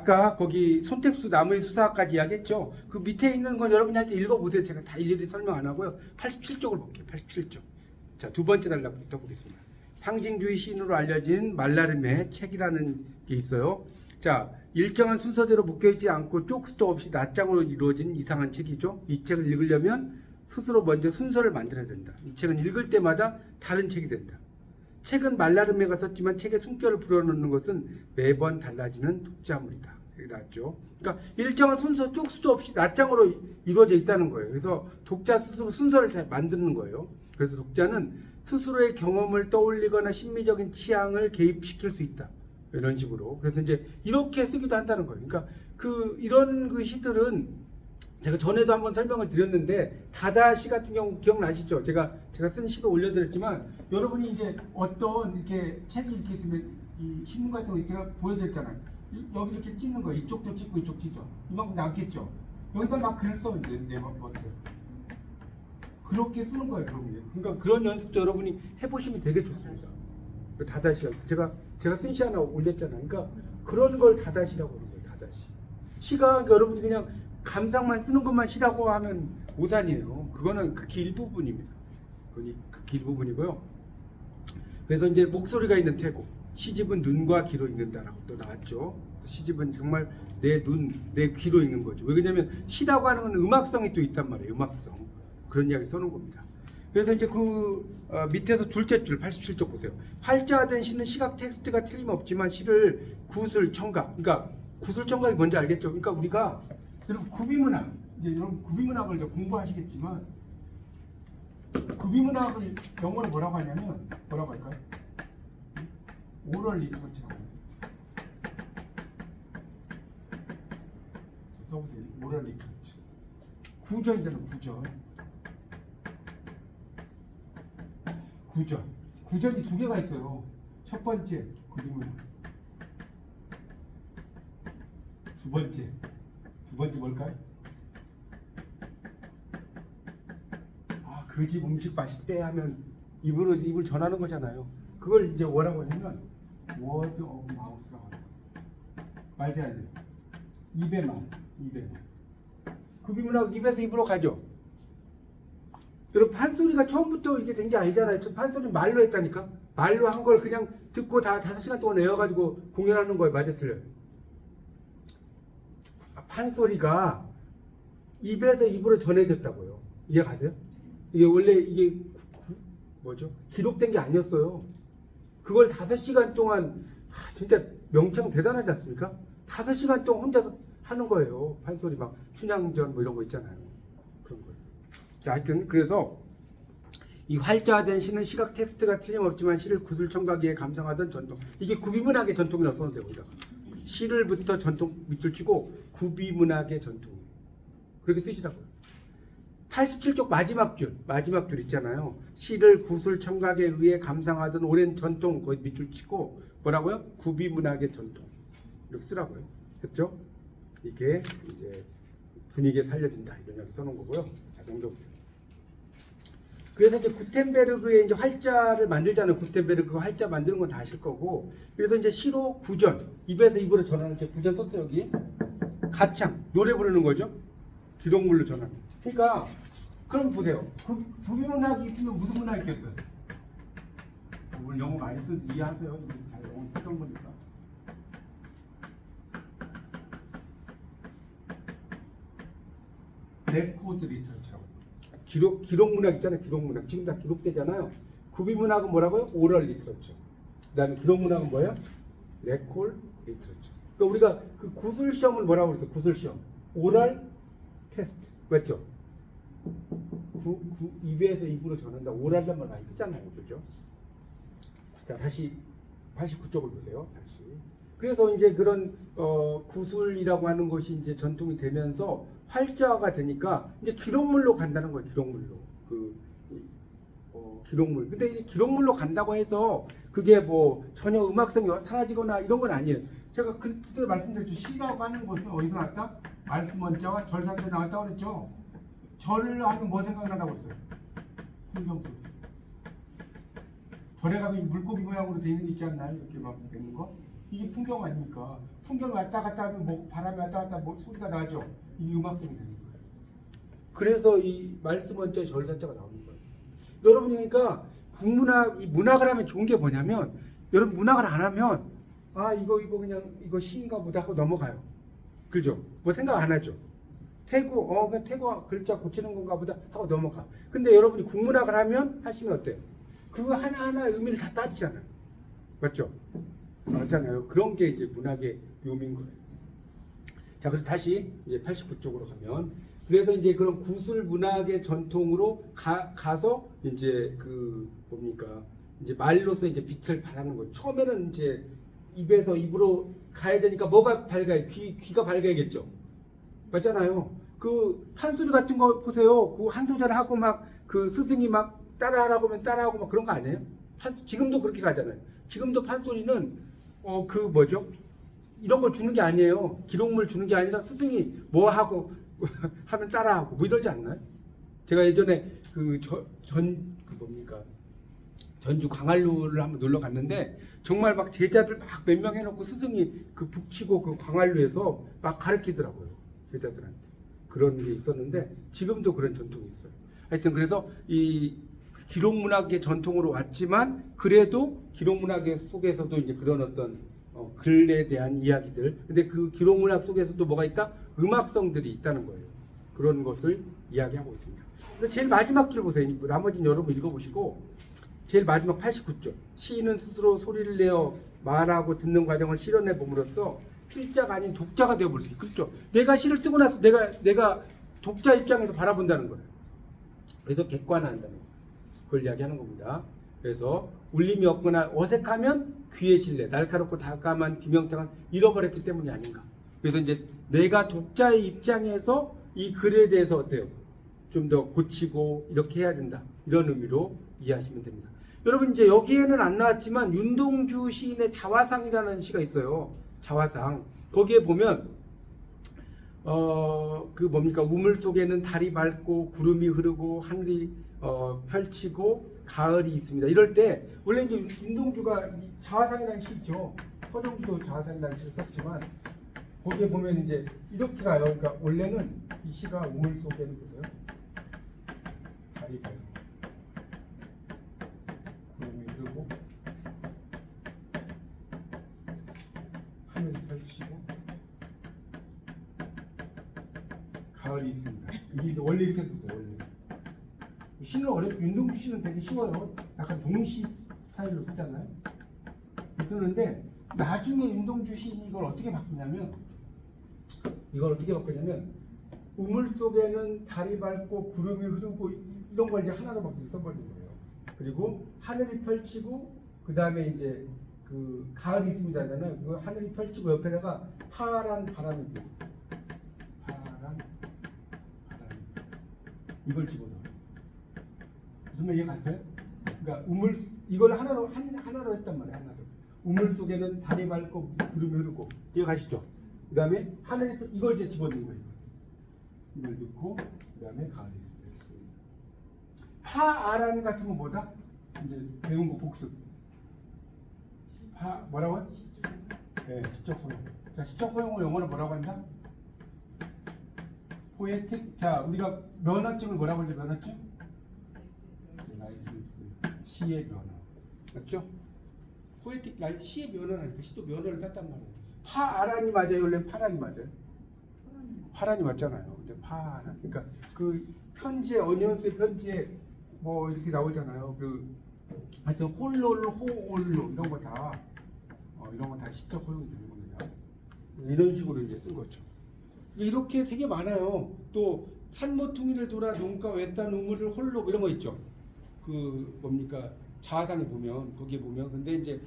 아까 거기 손택수 나무의 수사까지 이야기했죠. 그 밑에 있는 건 여러분한테 읽어보세요. 제가 다 일일이 설명 안 하고요. 87쪽을 볼게요. 87쪽. 자, 두 번째 단락부터 보겠습니다. 상징주의 시인으로 알려진 말라름의 책이라는 게 있어요. 자, 일정한 순서대로 묶여있지 않고 쪽수도 없이 낱장으로 이루어진 이상한 책이죠. 이 책을 읽으려면 스스로 먼저 순서를 만들어야 된다. 이 책은 읽을 때마다 다른 책이 된다. 책은 말라름에가 썼지만 책의 숨결을 불어넣는 것은 매번 달라지는 독자물이다. 여기 나왔죠. 그러니까 일정한 순서 쪽수도 없이 낱장으로 이루어져 있다는 거예요. 그래서 독자 스스로 순서를 잘 만드는 거예요. 그래서 독자는 스스로의 경험을 떠올리거나 심미적인 취향을 개입시킬 수 있다. 이런 식으로. 그래서 이제 이렇게 쓰기도 한다는 거예요. 그러니까 이런 그 시들은 제가 전에도 한번 설명을 드렸는데 다다시 같은 경우 기억나시죠? 제가 쓴 시도 올려드렸지만 여러분이 이제 어떤 이렇게 책이 이렇게 있으면 이 신문 같은 거 제가 보여드렸잖아요. 여기 이렇게 찍는 거예요. 이쪽도 찍고 이쪽 찍죠. 이만큼 남겠죠. 여기다 막 글 써 이제 내 멋대로. 그렇게 쓰는 거예요, 여러분이. 그러니까 그런 연습도 여러분이 해보시면 되게 좋습니다. 다다시 제가 쓴 시 하나 올렸잖아요. 그러니까 그런 걸 다다시라고 그러는 거예요. 다다시. 시가 여러분이 그냥 감상만 쓰는 것만 시라고 하면 오산이에요. 그거는 극히 일부분입니다. 그건 극히 일부분이고요. 그래서 이제 목소리가 있는 태고, 시집은 눈과 귀로 읽는다라고 또 나왔죠. 그래서 시집은 정말 내 눈, 내 귀로 읽는 거죠. 왜냐면 시라고 하는 건 음악성이 또 있단 말이에요. 음악성. 그런 이야기 써놓은 겁니다. 그래서 이제 밑에서 둘째 줄 87쪽 보세요. 활자화된 시는 시각 텍스트가 틀림없지만 시를 구술, 청각. 그러니까 구술, 청각이 뭔지 알겠죠? 그러니까 우리가 여러분 구비문학, 이제 여러분 구비문학을 이제 공부하시겠지만 구비문학을 영어로 뭐라고 하냐면 뭐라고 할까요? 오럴 리터처라고 써보세요. 오럴 리터처. 구전이잖아요. 구전이 두 개가 있어요. 첫 번째 구비문학, 두 번째 뭘까요? 그 집 음식 맛있대 하면 입을 전하는 거잖아요. 그걸 이제 뭐라고 하냐면 word of mouth라고 하는 거예요. 말도 안 돼요. 입의 말. 구비문학 입에서 입으로 가죠. 여러분 판소리가 처음부터 이렇게 된 게 아니잖아요. 판소리 말로 했다니까. 말로 한 걸 그냥 듣고 다 5시간 동안 외워가지고 공연하는 거예요. 맞아 틀려요? 판소리가 입에서 입으로 전해졌다고요. 이해 가세요? 이게 원래 이게 기록된 게 아니었어요. 그걸 5시간 동안 진짜 명창 대단하지 않습니까? 5시간 동안 혼자서 하는 거예요. 판소리 막 춘향전 뭐 이런 거 있잖아요. 그런 거예요. 자, 하여튼 그래서 이 활자화된 시는 시각 텍스트가 틀림없지만 시를 구술청각에 감상하던 전통. 이게 구비문학의 전통이라고 써도 돼요. 시를부터 전통 밑줄 치고 구비문학의 전통이에요. 그렇게 쓰시라고요. 87쪽 마지막 줄 있잖아요. 시를 구술청각에 의해 감상하던 오랜 전통 거기 밑줄 치고 뭐라고요? 구비문학의 전통. 이렇게 쓰라고요. 됐죠? 이게 이제 분위기에 살려진다 이런 이야기 써놓은 거고요. 자, 넘겨보세요. 그래서 이제 구텐베르그의 이제 활자를 만들잖아요. 구텐베르그 활자 만드는 건 다 아실 거고. 그래서 이제 시로 구전, 입에서 입으로 전하는 제 구전 썼어요 여기. 가창, 노래 부르는 거죠. 기록물로 전하는. 그러니까 그럼 보세요. 구비문학이 있으면 무슨 문학이 있겠어요? 오늘 영어 많이 쓰 이해하세요. 잘 영어 쓰던 거니까. 레코드 리터처럼. 기록문학 있잖아요. 기록문학. 지금 다 기록되잖아요. 구비문학은 뭐라고요? 오럴 리터처. 그 다음에 기록문학은 뭐예요? 레콜 리터처. 그러니까 우리가 그 구술시험을 뭐라고 그랬어요? 구술시험. 오럴 테스트. 맞죠? 입에서 입으로 전한다. 오랄란 말 많이 쓰잖아요. 그렇죠? 자, 다시 89쪽을 보세요. 다시. 그래서 이제 그런 구술이라고 하는 것이 이제 전통이 되면서 활자화가 되니까 이제 기록물로 간다는 거예요. 기록물로. 기록물. 근데 이 기록물로 간다고 해서 그게 뭐 전혀 음악성이 사라지거나 이런 건 아니에요. 제가 그때 말씀드렸죠. 시라고 하는 것은 어디서 나왔다? 말씀 원자와 절상에서 나왔다고 그랬죠. 절을 하면 뭐 생각나라고 했어요? 풍경 속. 절에 가면 물고기 모양으로 되어 있는 게 있지 않나요? 이렇게 막 되는 거? 이게 풍경 아닙니까? 풍경이 왔다 갔다 하면 뭐 바람이 왔다 갔다 뭐 소리가 나죠. 이 음악성이 되는 거예요. 그래서 이 말씀 원자의 절사자가 나오는 거예요. 여러분 그러니까 국문학, 이 문학을 하면 좋은 게 뭐냐면 여러분 문학을 안 하면 아 이거 그냥 이거 시인가 보다 하고 넘어가요. 그죠? 뭐 생각 안 하죠. 태고 그냥 태고 글자 고치는 건가 보다 하고 넘어가. 근데 여러분이 국문학을 하면 하시면 어때요? 그거 하나하나 의미를 다 따지잖아요. 맞죠? 맞잖아요. 그런 게 이제 문학의 묘미인 거예요. 자, 그래서 다시 이제 89쪽으로 가면 그래서 이제 그런 구술 문학의 전통으로 가서 이제 그 뭡니까? 이제 말로서 이제 빛을 발하는 거예요. 처음에는 이제 입에서 입으로 가야 되니까 뭐가 밝아요? 귀가 밝아야겠죠. 맞잖아요. 그 판소리 같은 거 보세요. 그 한 소절 하고 막 그 스승이 막 따라하라고 하면 따라하고 막 그런 거 아니에요? 지금도 그렇게 가잖아요. 지금도 판소리는 그 뭐죠? 이런 걸 주는 게 아니에요. 기록물 주는 게 아니라 스승이 뭐 하고 하면 따라하고 뭐 이러지 않나요? 제가 예전에 그 뭡니까? 전주 광안루를 한번 놀러 갔는데 정말 막 제자들 막 몇 명 해놓고 스승이 그 북치고 그 광안루에서 막 가르치더라고요. 제자들한테. 그런 게 있었는데 지금도 그런 전통이 있어요. 하여튼 그래서 이 기록문학의 전통으로 왔지만 그래도 기록문학 속에서도 이제 그런 어떤 글에 대한 이야기들. 근데 그 기록문학 속에서도 뭐가 있다? 음악성들이 있다는 거예요. 그런 것을 이야기하고 있습니다. 제일 마지막 줄 보세요. 나머지는 여러분 읽어보시고 제일 마지막 89쪽. 시인은 스스로 소리를 내어 말하고 듣는 과정을 실현해 봄으로써 필자가 아닌 독자가 되어볼 수 있어요. 그렇죠? 내가 시를 쓰고 나서 내가 독자 입장에서 바라본다는 거예요. 그래서 객관화한다는 거예요. 그걸 이야기하는 겁니다. 그래서 울림이 없거나 어색하면 귀의 신뢰, 날카롭고 다감한 기명장은 잃어버렸기 때문이 아닌가. 그래서 이제 내가 독자의 입장에서 이 글에 대해서 어때요? 좀 더 고치고 이렇게 해야 된다. 이런 의미로 이해하시면 됩니다. 여러분 이제 여기에는 안 나왔지만 윤동주 시인의 자화상이라는 시가 있어요. 자화상. 거기에 보면 그 뭡니까? 우물 속에는 달이 밝고 구름이 흐르고 하늘이 펼치고 가을이 있습니다. 이럴 때 원래 이제 윤동주가 자화상이라는 시 있죠. 서정주도 자화상이라는 시를 썼지만 거기에 보면 이제 이렇게 가요. 그러니까 원래는 이 시가 우물 속에는 보세요. 달이 밝고 구름이 흐르고 하늘이 펼치고 가을이 있습니다. 이게 원래 이렇게 썼어요. 원래. 시는 윤동주 씨는 되게 쉬워요. 약간 동시 스타일로 쓰잖아요. 쓰는데 나중에 윤동주 시인이 이걸 어떻게 바꾸냐면 우물 속에는 달이 밝고 구름이 흐르고 이런 걸 이제 하나로 막 써버린 거예요. 그리고 하늘이 펼치고 그 다음에 이제 그 가을이 있습니다 하잖아요. 그 하늘이 펼치고 옆에다가 파란 바람이 불고 파란 바람이 이걸 집어넣어요. 무슨 말 이해 갔어요? 그러니까 이걸 하나로 했단 말이에요. 하나로. 우물 속에는 달이 밝고 구름이 흐르고 이해 가시죠? 그 다음에 하늘이 이걸 이제 집어넣는 거예요. 이걸 넣고 그 다음에 가을이 있습니다. 파아란 같은 건 뭐다? 이제 배운 거 복습. 뭐라고요? 네, 시적 허용. 자, 시적 허용을 영어로 뭐라고 한다? 포에틱. 자, 우리가 면허증을 뭐라고 하죠? 면허증? 라이센스. 시의 면허. 맞죠? 포에틱 라이센스. 시의 면허라니까. 시도 면허를 땄단 말이에요. 파아란이 맞아요? 원래 파란이 맞아요? 파란이 맞잖아요. 근데 파란. 그러니까 그 편지에 어니언스의 편지에 뭐 이렇게 나오잖아요. 하여튼 홀로를 호올로 이런 거 다 시적 허용이 되는 겁니다. 이런 식으로 이제 쓴 거죠. 이렇게 되게 많아요. 또 산모퉁이를 돌아 논가 외딴 우물을 홀로 이런 거 있죠. 그 뭡니까? 자화상에 보면 거기에 보면 근데 이제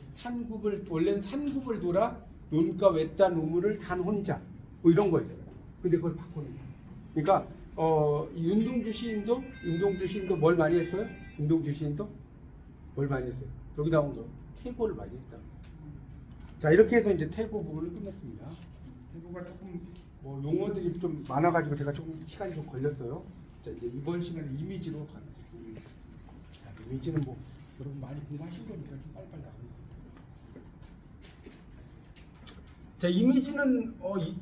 원래는 산굽을 돌아 논가 외딴 우물을 단 혼자 뭐 이런 거 있어요. 근데 그걸 바꾸는 거예요. 그러니까 윤동주 시인도 뭘 많이 했어요? 윤동주 시인도 뭘 많이 했어요? 여기 나온 거 태고를 많이 했다. 자, 이렇게 해서 이제 태고 부분을 끝냈습니다. 태고가 조금 뭐 용어들이 좀 많아가지고 제가 조금 시간이 좀 걸렸어요. 자, 이제 이번 시간에 이미지로 가겠습니다. 이미지는 뭐 여러분 많이 공부하신 거니까 좀 빨리빨리 나가겠습니다. 자, 이미지는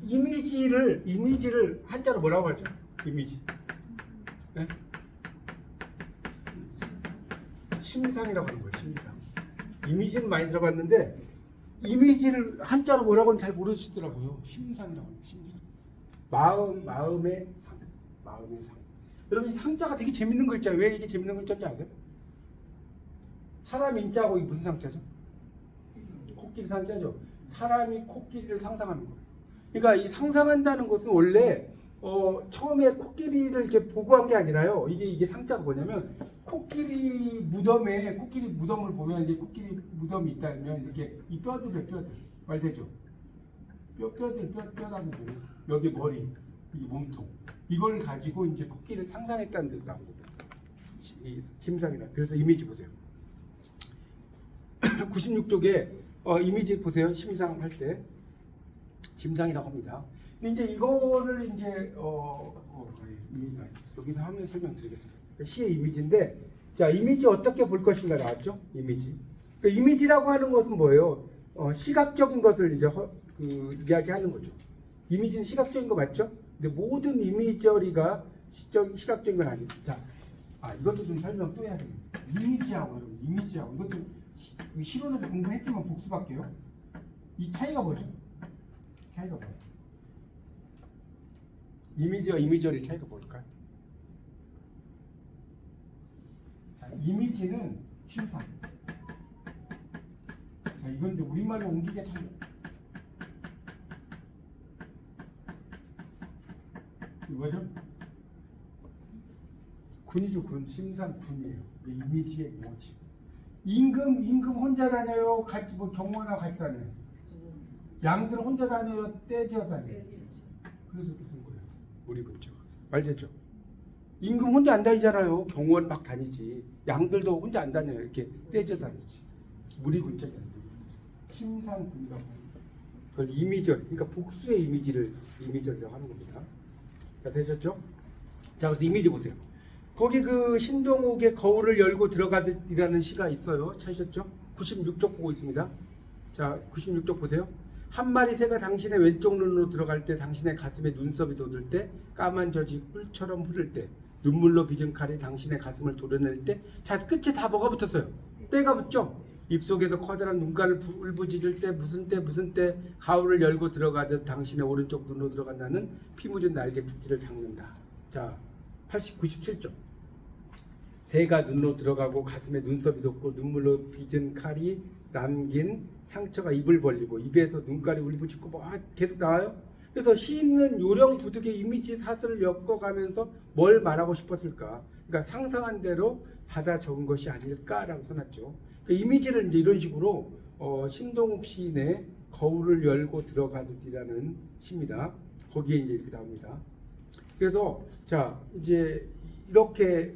이미지를 한자로 뭐라고 하죠? 이미지. 네? 심상이라고 하는 거예요. 심상. 이미지는 많이 들어봤는데 이미지를 한자로 뭐라고 하는지 잘 모르시더라고요. 심상이라고 하는 거예요. 심상. 마음의 상. 마음의 상. 여러분 이 상자가 되게 재밌는 글자예요. 왜 이게 재밌는 글자인지 아세요? 사람 인자하고 이게 무슨 상자죠? 코끼리 상자죠. 사람이 코끼리를 상상하는 거예요. 그러니까 이 상상한다는 것은 원래 처음에 코끼리를 이렇게 보고한 게 아니라요. 이게 상자가 뭐냐면 코끼리 무덤을 보면 이제 코끼리 무덤이 있다면 이렇게 이 뼈들 말되죠. 뼈다고 보면 여기 머리, 이 몸통 이걸 가지고 이제 코끼리를 상상했다는 데서 나온 거예요. 이 심상이라. 그래서 이미지 보세요. 96쪽에 이미지 보세요. 심상할 때 심상이라고 합니다. 근데 이제 이거를 이제 여기서 하면 설명드리겠습니다. 시의 이미지인데, 자 이미지 어떻게 볼 것인가 나왔죠? 이미지. 그러니까 이미지라고 하는 것은 뭐예요? 시각적인 것을 이제 이야기하는 거죠. 이미지는 시각적인 거 맞죠? 근데 모든 이미저리가 시각적인 건 아니죠. 자, 이것도 좀 설명 또 해야 됩니다. 이미지하고 이것도 실론에서 공부했지만 복습할게요. 이 차이가 뭐죠? 차이가 뭐예요? 이미지와 이미저리 차이가 뭘까요? 이미지는 심상. 자, 이건 이제 우리말로 옮기기가 참 이거죠? 군이죠, 군. 심상 군이에요. 이미지의 뭐지? 임금 혼자 다녀요? 같이 경호하나 같이 다녀요? 양들 혼자 다녀요? 떼지어 다녀요? 그래서 이렇게 쓴 거예요. 우리 근처가. 알겠죠? 임금 혼자 안 다니잖아요. 경호원 막 다니지. 양들도 혼자 안 다녀요. 이렇게 떼져 다니지. 우리 근처잖아요. 심상군이라고 합니다. 그걸 이미절, 그러니까 복수의 이미절이라고 하는 겁니다. 자, 되셨죠? 자, 그래서 이미지 보세요. 거기 그 신동욱의 거울을 열고 들어가듯이라는 시가 있어요. 찾으셨죠? 96쪽 보고 있습니다. 자, 96쪽 보세요. 한 마리 새가 당신의 왼쪽 눈으로 들어갈 때, 당신의 가슴에 눈썹이 돋을 때, 까만 젖이 꿀처럼 흐를 때, 눈물로 빚은 칼이 당신의 가슴을 도려낼 때, 자, 끝에 다 뭐가 붙었어요? 때가 붙죠? 입속에서 커다란 눈가를 울부짖을 때, 무슨 때 가울을 열고 들어가듯 당신의 오른쪽 눈으로 들어간다는 피 묻은 날개 축지를 잡는다. 자, 97쪽. 새가 눈으로 들어가고 가슴에 눈썹이 돋고 눈물로 빚은 칼이 남긴 상처가 입을 벌리고 입에서 눈깔이 울부짖고 뭐 계속 나와요. 그래서 시인은 요령 부득의 이미지 사슬을 엮어가면서 뭘 말하고 싶었을까? 그러니까 상상한 대로 받아 적은 것이 아닐까라고 써놨죠. 그 이미지를 이제 이런 식으로 신동욱 시인의 거울을 열고 들어가듯이라는 시입니다. 거기에 이제 이렇게 나옵니다. 그래서 자 이제 이렇게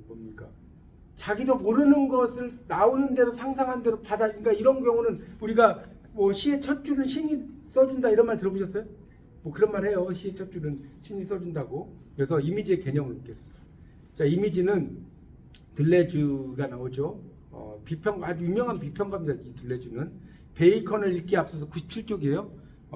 뭡니까? 자기도 모르는 것을 나오는 대로 상상한 대로 받아. 그러니까 이런 경우는 우리가 뭐 시의 첫 줄은 신이 써준다 이런 말 들어보셨어요? 뭐 그런 말 해요. 시의 첫 줄은 신이 써준다고. 그래서 이미지의 개념을 묻겠습니다. 자, 이미지는 들레주가 나오죠. 아주 유명한 비평가입니다. 이 들레주는 베이컨을 읽기에 앞서서 97쪽이에요.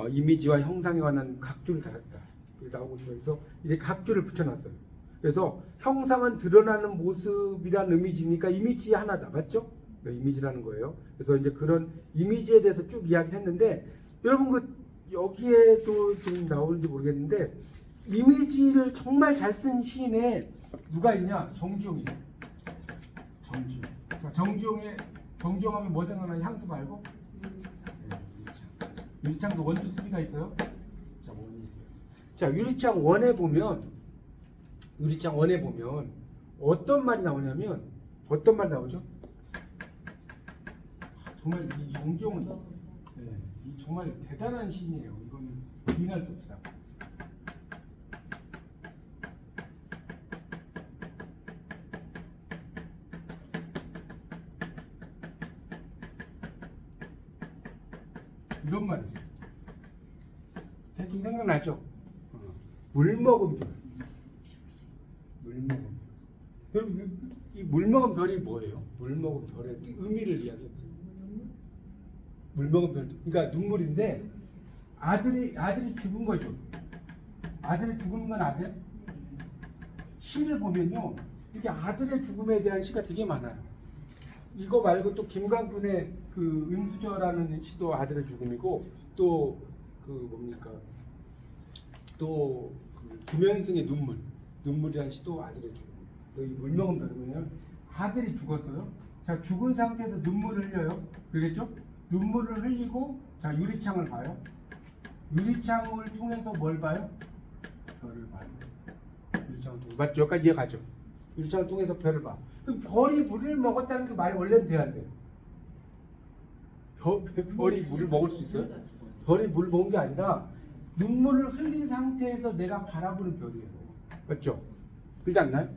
이미지와 형상에 관한 각주를 달았다. 그게 나오고 있어요. 그래서 이제 각주를 붙여놨어요. 그래서 형상은 드러나는 모습이란 이미지니까 이미지 하나다. 맞죠? 이미지라는 거예요. 그래서 이제 그런 이미지에 대해서 쭉 이야기를 했는데 여러분 여기에도 좀 나오는지 모르겠는데 이미지를 정말 잘 쓴 시인에 누가 있냐? 정지용이에요. 정지용. 정지용하면 뭐 생각나냐? 향수 말고? 유리창도 원투 쓰리가 있어요? 자, 원이 있어요. 자, 유리창 원에 보면 어떤 말이 나오냐면 어떤 말이 나오죠? 정말 이 정지용은 이 정말 대단한 시인이에요. 이거는 부인할 수 없어요. 이런 말이 있어요. 대충 생각나죠? 물 먹은 별. 이 물 먹은 별이 뭐예요? 물 먹은 별의 의미를 이야기해보세요. 물 먹은 별, 그러니까 눈물인데 아들이 죽은 거죠. 아들이 죽은 건 아세요? 시를 보면요, 이렇게 아들의 죽음에 대한 시가 되게 많아요. 이거 말고 또 김광균의 그 은수저라는 시도 아들의 죽음이고, 또 그 뭡니까, 또그 김현승의 눈물이라는 시도 아들의 죽음. 그래서 이 물명은 뭐냐면 아들이 죽었어요. 자, 죽은 상태에서 눈물을 흘려요. 그러겠죠? 눈물을 흘리고, 자, 유리창을 봐요. 유리창을 통해서 뭘 봐요? 별을 봐요. 유리창을 통해서. 맞죠? 여기까지 이해가죠? 유리창을 통해서 별을 봐. 그럼 별이 물을 먹었다는 그 말이 원래는 돼야 안 돼요? 별이 물을 먹을 수 있어요? 별이 물을 먹은 게 아니라 눈물을 흘린 상태에서 내가 바라보는 별이에요. 맞죠? 그렇지 않나요?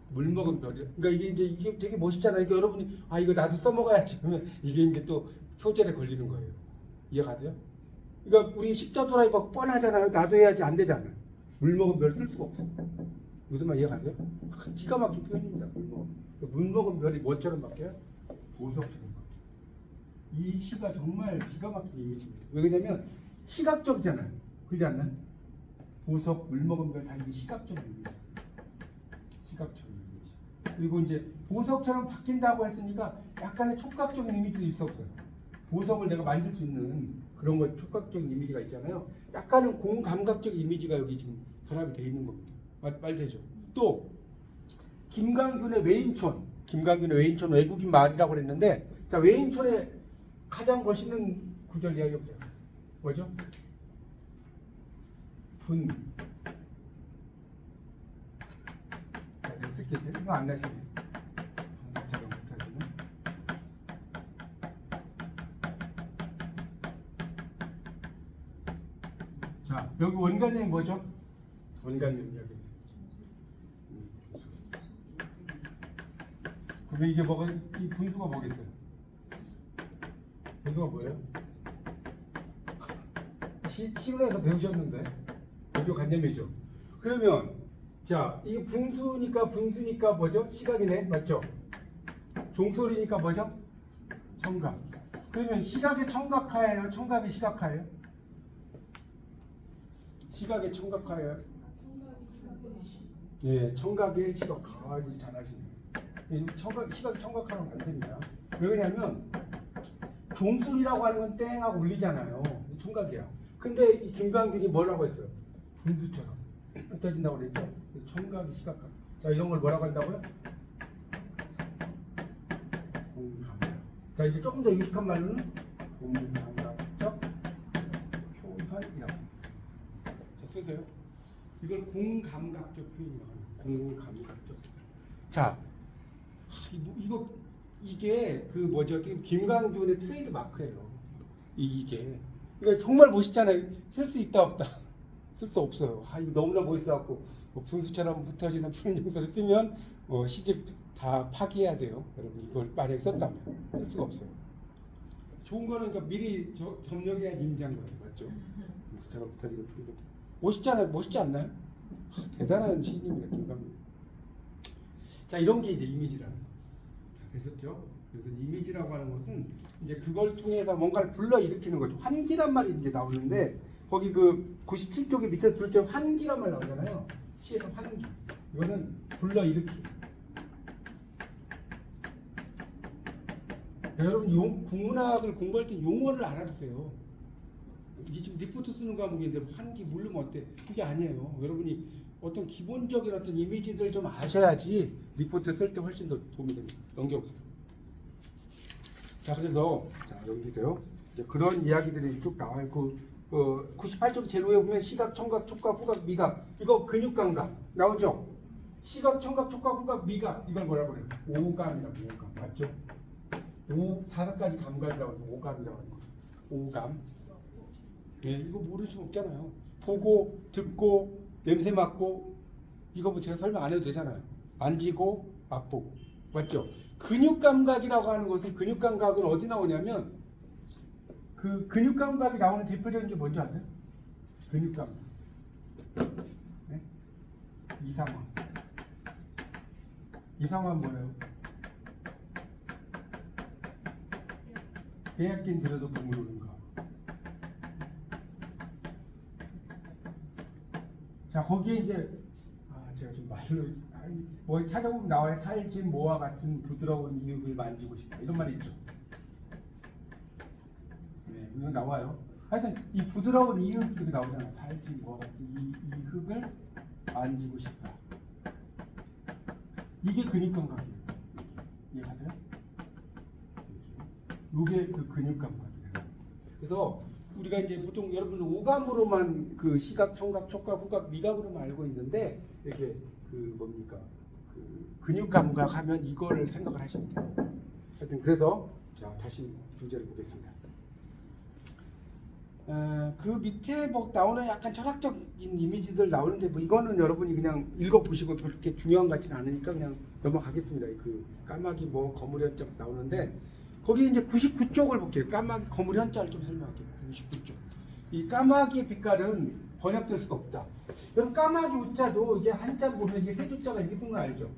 물 먹은 별이요. 그러니까 이게 되게 멋있잖아요. 그러니까 여러분이 이거 나도 써먹어야지 하면 이게 이제 또 표절에 걸리는 거예요. 이해가세요? 그러니까 우리 십자도라이가 뻔하잖아요. 나도 해야지 안 되잖아요. 물 먹은 별 쓸 수가 없어. 무슨 말 이해가세요? 기가 막힌 표현입니다. 물 먹은 별이 뭐처럼 바뀌어요? 보석처럼 바뀌어요. 이 시가 정말 기가 막힌 이미지입니다. 왜 그러냐면 시각적이잖아요. 그렇지 않나요? 보석, 물 먹은 별 다 이게 시각적 이미지. 시각적 이미지. 그리고 이제 보석처럼 바뀐다고 했으니까 약간의 촉각적인 이미지도 있어 없어요. 보석을 내가 만들 수 있는 그런 거 촉각적인 이미지가 있잖아요. 약간은 공감각적 이미지가 여기 지금 결합이 되어 있는 겁니다. 말 되죠? 또 김광균의 외인촌 외국인 마을이라고 그랬는데, 자, 외인촌에 가장 멋있는 구절 이야기 없어요. 뭐죠? 분. 자, 쓸게죠. 이거 안 나시네. 분수처럼 붙어지는. 자, 여기 원관념이 뭐죠? 원관념 이야기. 그럼 이게 뭐가, 이 분수가 뭐겠어요? 분수가 뭐예요? 시론에서 배우셨는데 원조관념이죠. 그러면 자, 이 분수니까 뭐죠? 시각이네, 맞죠? 종소리니까 뭐죠? 청각. 그러면 시각의 청각화예요? 청각의 시각화예요? 시각의 청각화예요? 예, 청각의 시각화. 잘하시네요. 시각이 청각화는 안 됩니다. 왜 그러냐면 종소리라고 하는 건 땡하고 울리잖아요. 청각이야. 근데 이 김광균이 뭐라고 했어요? 분수처럼 흩어진다고 그랬죠? 청각이 시각화. 자, 이런 걸 뭐라고 한다고요? 공감각. 자, 이제 조금 더 유식한 말로는 공감각적 표현이라고. 자, 쓰세요. 이걸 공감각적 표현이라고 합니다. 공감각적. 자, 이게 그 뭐죠? 지금 김광균의 트레이드 마크예요. 이게. 그러니까 정말 멋있잖아요. 쓸 수 있다 없다. 쓸 수 없어요. 이거 너무나 멋있어갖고 분수처럼 흩어지는 푸른 용서를 쓰면 시집 다 파기해야 돼요. 여러분 이걸 만약에 썼다면 쓸 수가 없어요. 좋은 거는 그러니까 미리 점령해야 임자인 거예요. 맞죠? 분수처럼 흩어지는 푸른 용서. 멋있잖아요. 멋있지 않나요? 대단한 시인입니다. 김광균. 자, 이런 게 이제 이미지라는 거. 자, 되셨죠? 그래서 이미지라고 하는 것은 이제 그걸 통해서 뭔가를 불러일으키는 거죠. 환기란 말이 이제 나오는데, 거기 그 97쪽에 밑에서 볼 때 환기란 말 나오잖아요. 시에서 환기. 이거는 불러일으키. 여러분 국문학을 공부할 때 용어를 알아두세요. 이게 지금 리포트 쓰는 과목인데 환기 물르면 어때? 그게 아니에요. 여러분이 어떤 기본적인 어떤 이미지들 좀 아셔야지 리포트 쓸 때 훨씬 더 도움이 됩니다. 넘겨보세요. 자, 그래서 자, 넘기세요. 이제 그런 이야기들이 쭉 나와요. 98쪽 제일 위에 보면 시각, 청각, 촉각, 후각, 미각. 이거 근육감각 나오죠? 시각, 청각, 촉각, 후각, 미각. 이걸 뭐라고 그래요? 오감이라고. 오감. 맞죠? 다섯 가지 감각이라고 해서 오감이라고 하는 거예요. 오감. 예, 이거 모를 수 없잖아요. 보고, 듣고, 냄새 맡고, 이거 뭐 제가 설명 안 해도 되잖아요. 만지고, 맛보고. 맞죠? 근육감각이라고 하는 것은, 근육감각은 어디 나오냐면, 그 근육감각이 나오는 대표적인 게 뭔지 아세요? 근육감각. 네? 이상화. 이상화는 뭐예요? 대학생 들어도 눈물 오는 거. 자 거기에 이제 제가 좀 말로 뭐 찾아보면 나와요. 살찐 모와 같은 부드러운 이윽을 만지고 싶다 이런 말이 있죠. 네, 이거 나와요. 하여튼 이 부드러운 이윽 이렇게 나오잖아요. 살찐 모와 같은 이 이윽을 만지고 싶다. 이게 근육감각이에요. 이해가세요? 이게 그 근육감각이에요. 그래서 우리가 이제 보통 여러분들 오감으로만 그 시각, 청각, 촉각, 후각, 미각으로만 알고 있는데 이렇게 그 뭡니까 그 근육감각 하면 이걸 생각을 하시면 돼요. 하여튼 그래서 자 다시 교재를 보겠습니다. 그 밑에 뭐 나오는 약간 철학적인 이미지들 나오는데 뭐 이거는 여러분이 그냥 읽어보시고 그렇게 중요한 것 같지는 않으니까 그냥 넘어가겠습니다. 그 까마귀 뭐 거물 현자 나오는데 거기 이제 99쪽을 볼게요. 까마귀 거물 현자를 좀 설명할게요. 99쪽. 이 까마귀의 빛깔은 번역될 수가 없다. 그럼 까마귀 우자도 이게 한자 보면 이게 세 조자가 이렇게 쓴 거 알죠?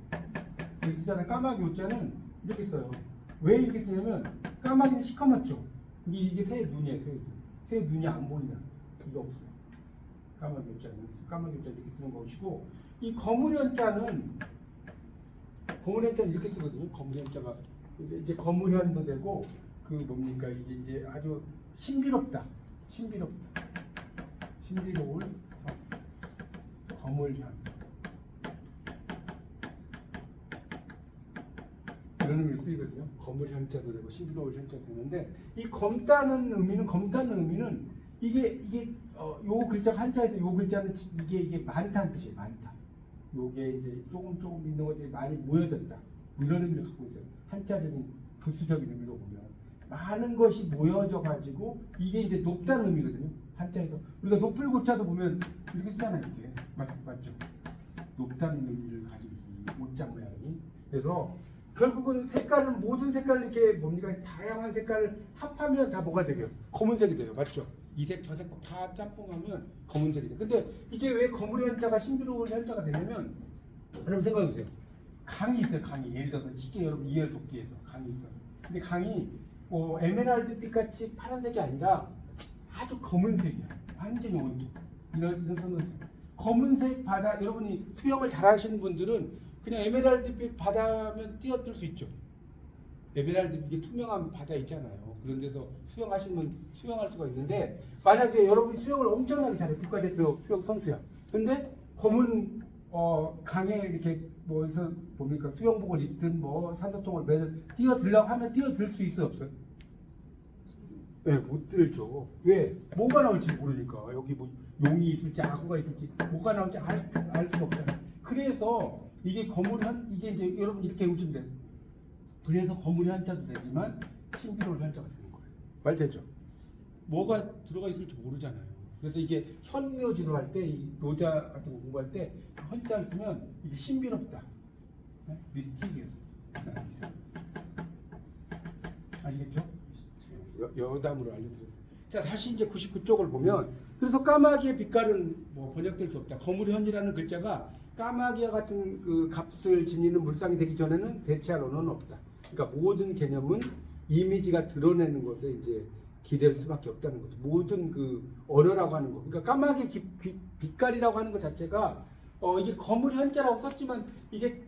여기 쓰잖아요. 까마귀 우자는 이렇게 써요. 왜 이렇게 쓰냐면 까마귀는 시커멓죠. 이게 새 눈이에요. 새 눈. 새 눈이 안 보인다. 이거 없어요. 까마귀 우자는 까마귀 우자 이렇게 쓰는 것이고 이 거물 현자는 이렇게 쓰거든요. 거물 현자가 이제 거물현도 되고 그 뭡니까 이게 이제 아주 신비롭다. 신비로울 거물현 이런 의미로 쓰이거든요. 거물현자도 되고 신비로울 현자도 되는데 이 검다는 의미는 이게 요 글자 한자에서 요 글자는 이게 많다는 뜻이에요. 많다. 요게 이제 조금 있는 것들이 많이 모여졌다. 이런 의미를 갖고 있어요. 한자적인 부수적인 의미로 보면 많은 것이 모여져 가지고 이게 이제 높다는 의미거든요. 한자에서 우리가 높을 고자도 보면 이렇게 쓰잖아요. 이렇게 맞죠? 높다는 의미를 가지고 있습니다. 옷장 모양이. 그래서 결국은 색깔은 모든 색깔을 이렇게 뭡니까 다양한 색깔을 합하면 다 뭐가 되게요? 검은색이 돼요. 맞죠? 이색 저색 다 짬뽕하면 검은색이 돼요. 근데 이게 왜 거물 현자가 신비로운 현자가 되냐면 여러분 생각해 보세요. 강이 있어요. 강이. 예를 들어서 쉽게 여러분 이해를 돕기 위해서 강이 있어요. 근데 강이 에메랄드빛 같이 파란색이 아니라 아주 검은색이야. 완전히 온도. 이런 선은 검은색 바다. 여러분이 수영을 잘하시는 분들은 그냥 에메랄드빛 바다면 뛰어들 수 있죠. 에메랄드 이게 투명한 바다 있잖아요. 그런 데서 수영하시면 수영할 수가 있는데 만약에 여러분이 수영을 엄청나게 잘해. 국가대표 수영 선수야. 근데 검은 강에 이렇게 뭐에서 뭡니까 수영복을 입든 뭐 산소통을 매든 뛰어들려고 하면 뛰어들 수 있어요 없어요? 네, 못 들죠. 왜? 뭐가 나올지 모르니까. 여기 뭐 용이 있을지 악어가 있을지 뭐가 나올지 알 수가 없잖아요. 그래서 이게 거물현 이게 이제 여러분 이렇게 보시면 돼요. 그래서 거물이 한자도 되지만 신비로울 한자가 되는 거예요. 말 되죠? 뭐가 들어가 있을지 모르잖아요. 그래서 이게 현묘지로 할 때 이 노자 같은 거 공부할 때 현자를 쓰면 이게 신비롭다. 네? 미스티리어스. 아시겠죠? 여담으로 알려드렸어요. 자 다시 이제 99쪽을 보면 그래서 까마귀의 빛깔은 뭐 번역될 수 없다. 거물현이라는 글자가 까마귀와 같은 그 값을 지니는 물상이 되기 전에는 대체할 언어는 없다. 그러니까 모든 개념은 이미지가 드러내는 것에 이제 기댈 수밖에 없다는 거죠. 모든 그 언어라고 하는 거. 그러니까 까마귀 빛깔이라고 하는 것 자체가 이게 거물 현자라고 썼지만 이게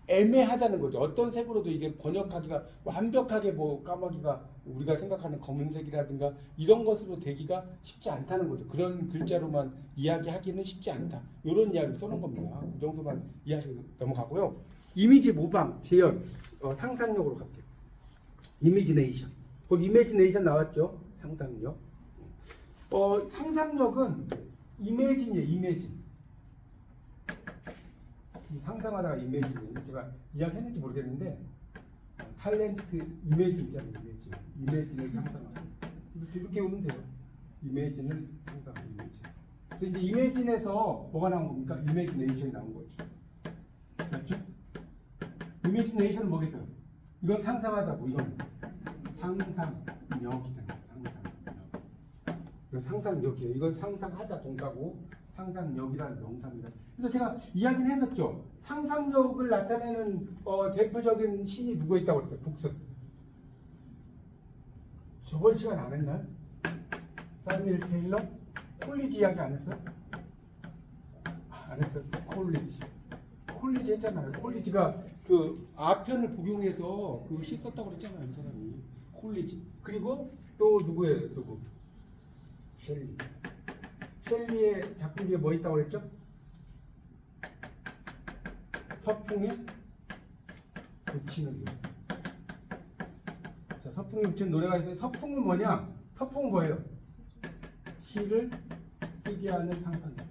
애매하다는 거죠. 어떤 색으로도 이게 번역하기가 완벽하게 뭐 까마귀가 우리가 생각하는 검은색이라든가 이런 것으로 되기가 쉽지 않다는 거죠. 그런 글자로만 이야기하기는 쉽지 않다. 이런 이야기를 써놓은 겁니다. 그 정도만 이해하시고 넘어가고요. 이미지 모방, 재현, 상상력으로 갈게요. 이미지네이션. 거기 이미지네이션 나왔죠? 상상력. 상상력은 이미진이에요. 이미진. 상상하다가 이미진. 제가 이야기했는지 모르겠는데 탤런트 이미진 있잖아요. 이미진을 상상하고 이렇게 보면 돼요. 이미진을 상상하고 이미진. 그래서 이제 이미진에서 뭐가 나온 겁니까? 이미지네이션이 나온 거죠. 맞죠? 이미지네이션은 뭐겠어요? 이건 상상하다고 이건 상상력이잖아요. 상상력. 상상력이에요. 이건 상상하다 동사고 상상력이라는 명사입니다. 그래서 제가 이야기는 했었죠. 상상력을 나타내는 대표적인 신이 누가 있다고 그랬어요? 북슨. 저번 시간 안 했나요? 사뮤엘 테일러? 콜리지 이야기 안 했어요? 안 했어. 콜리지 했잖아요. 콜리지가 그 아편을 복용해서 그 시 썼다고 그랬잖아요. 이 사람이. 콜리지. 그리고 또 누구예요? 누구? 셸리. 셸리의 작품 중에 뭐 있다고 그랬죠? 서풍에 붙이는 노래. 자, 서풍에 붙이는 노래가 있어요. 서풍은 뭐냐? 서풍은 뭐예요? 시를 쓰게 하는 상상력.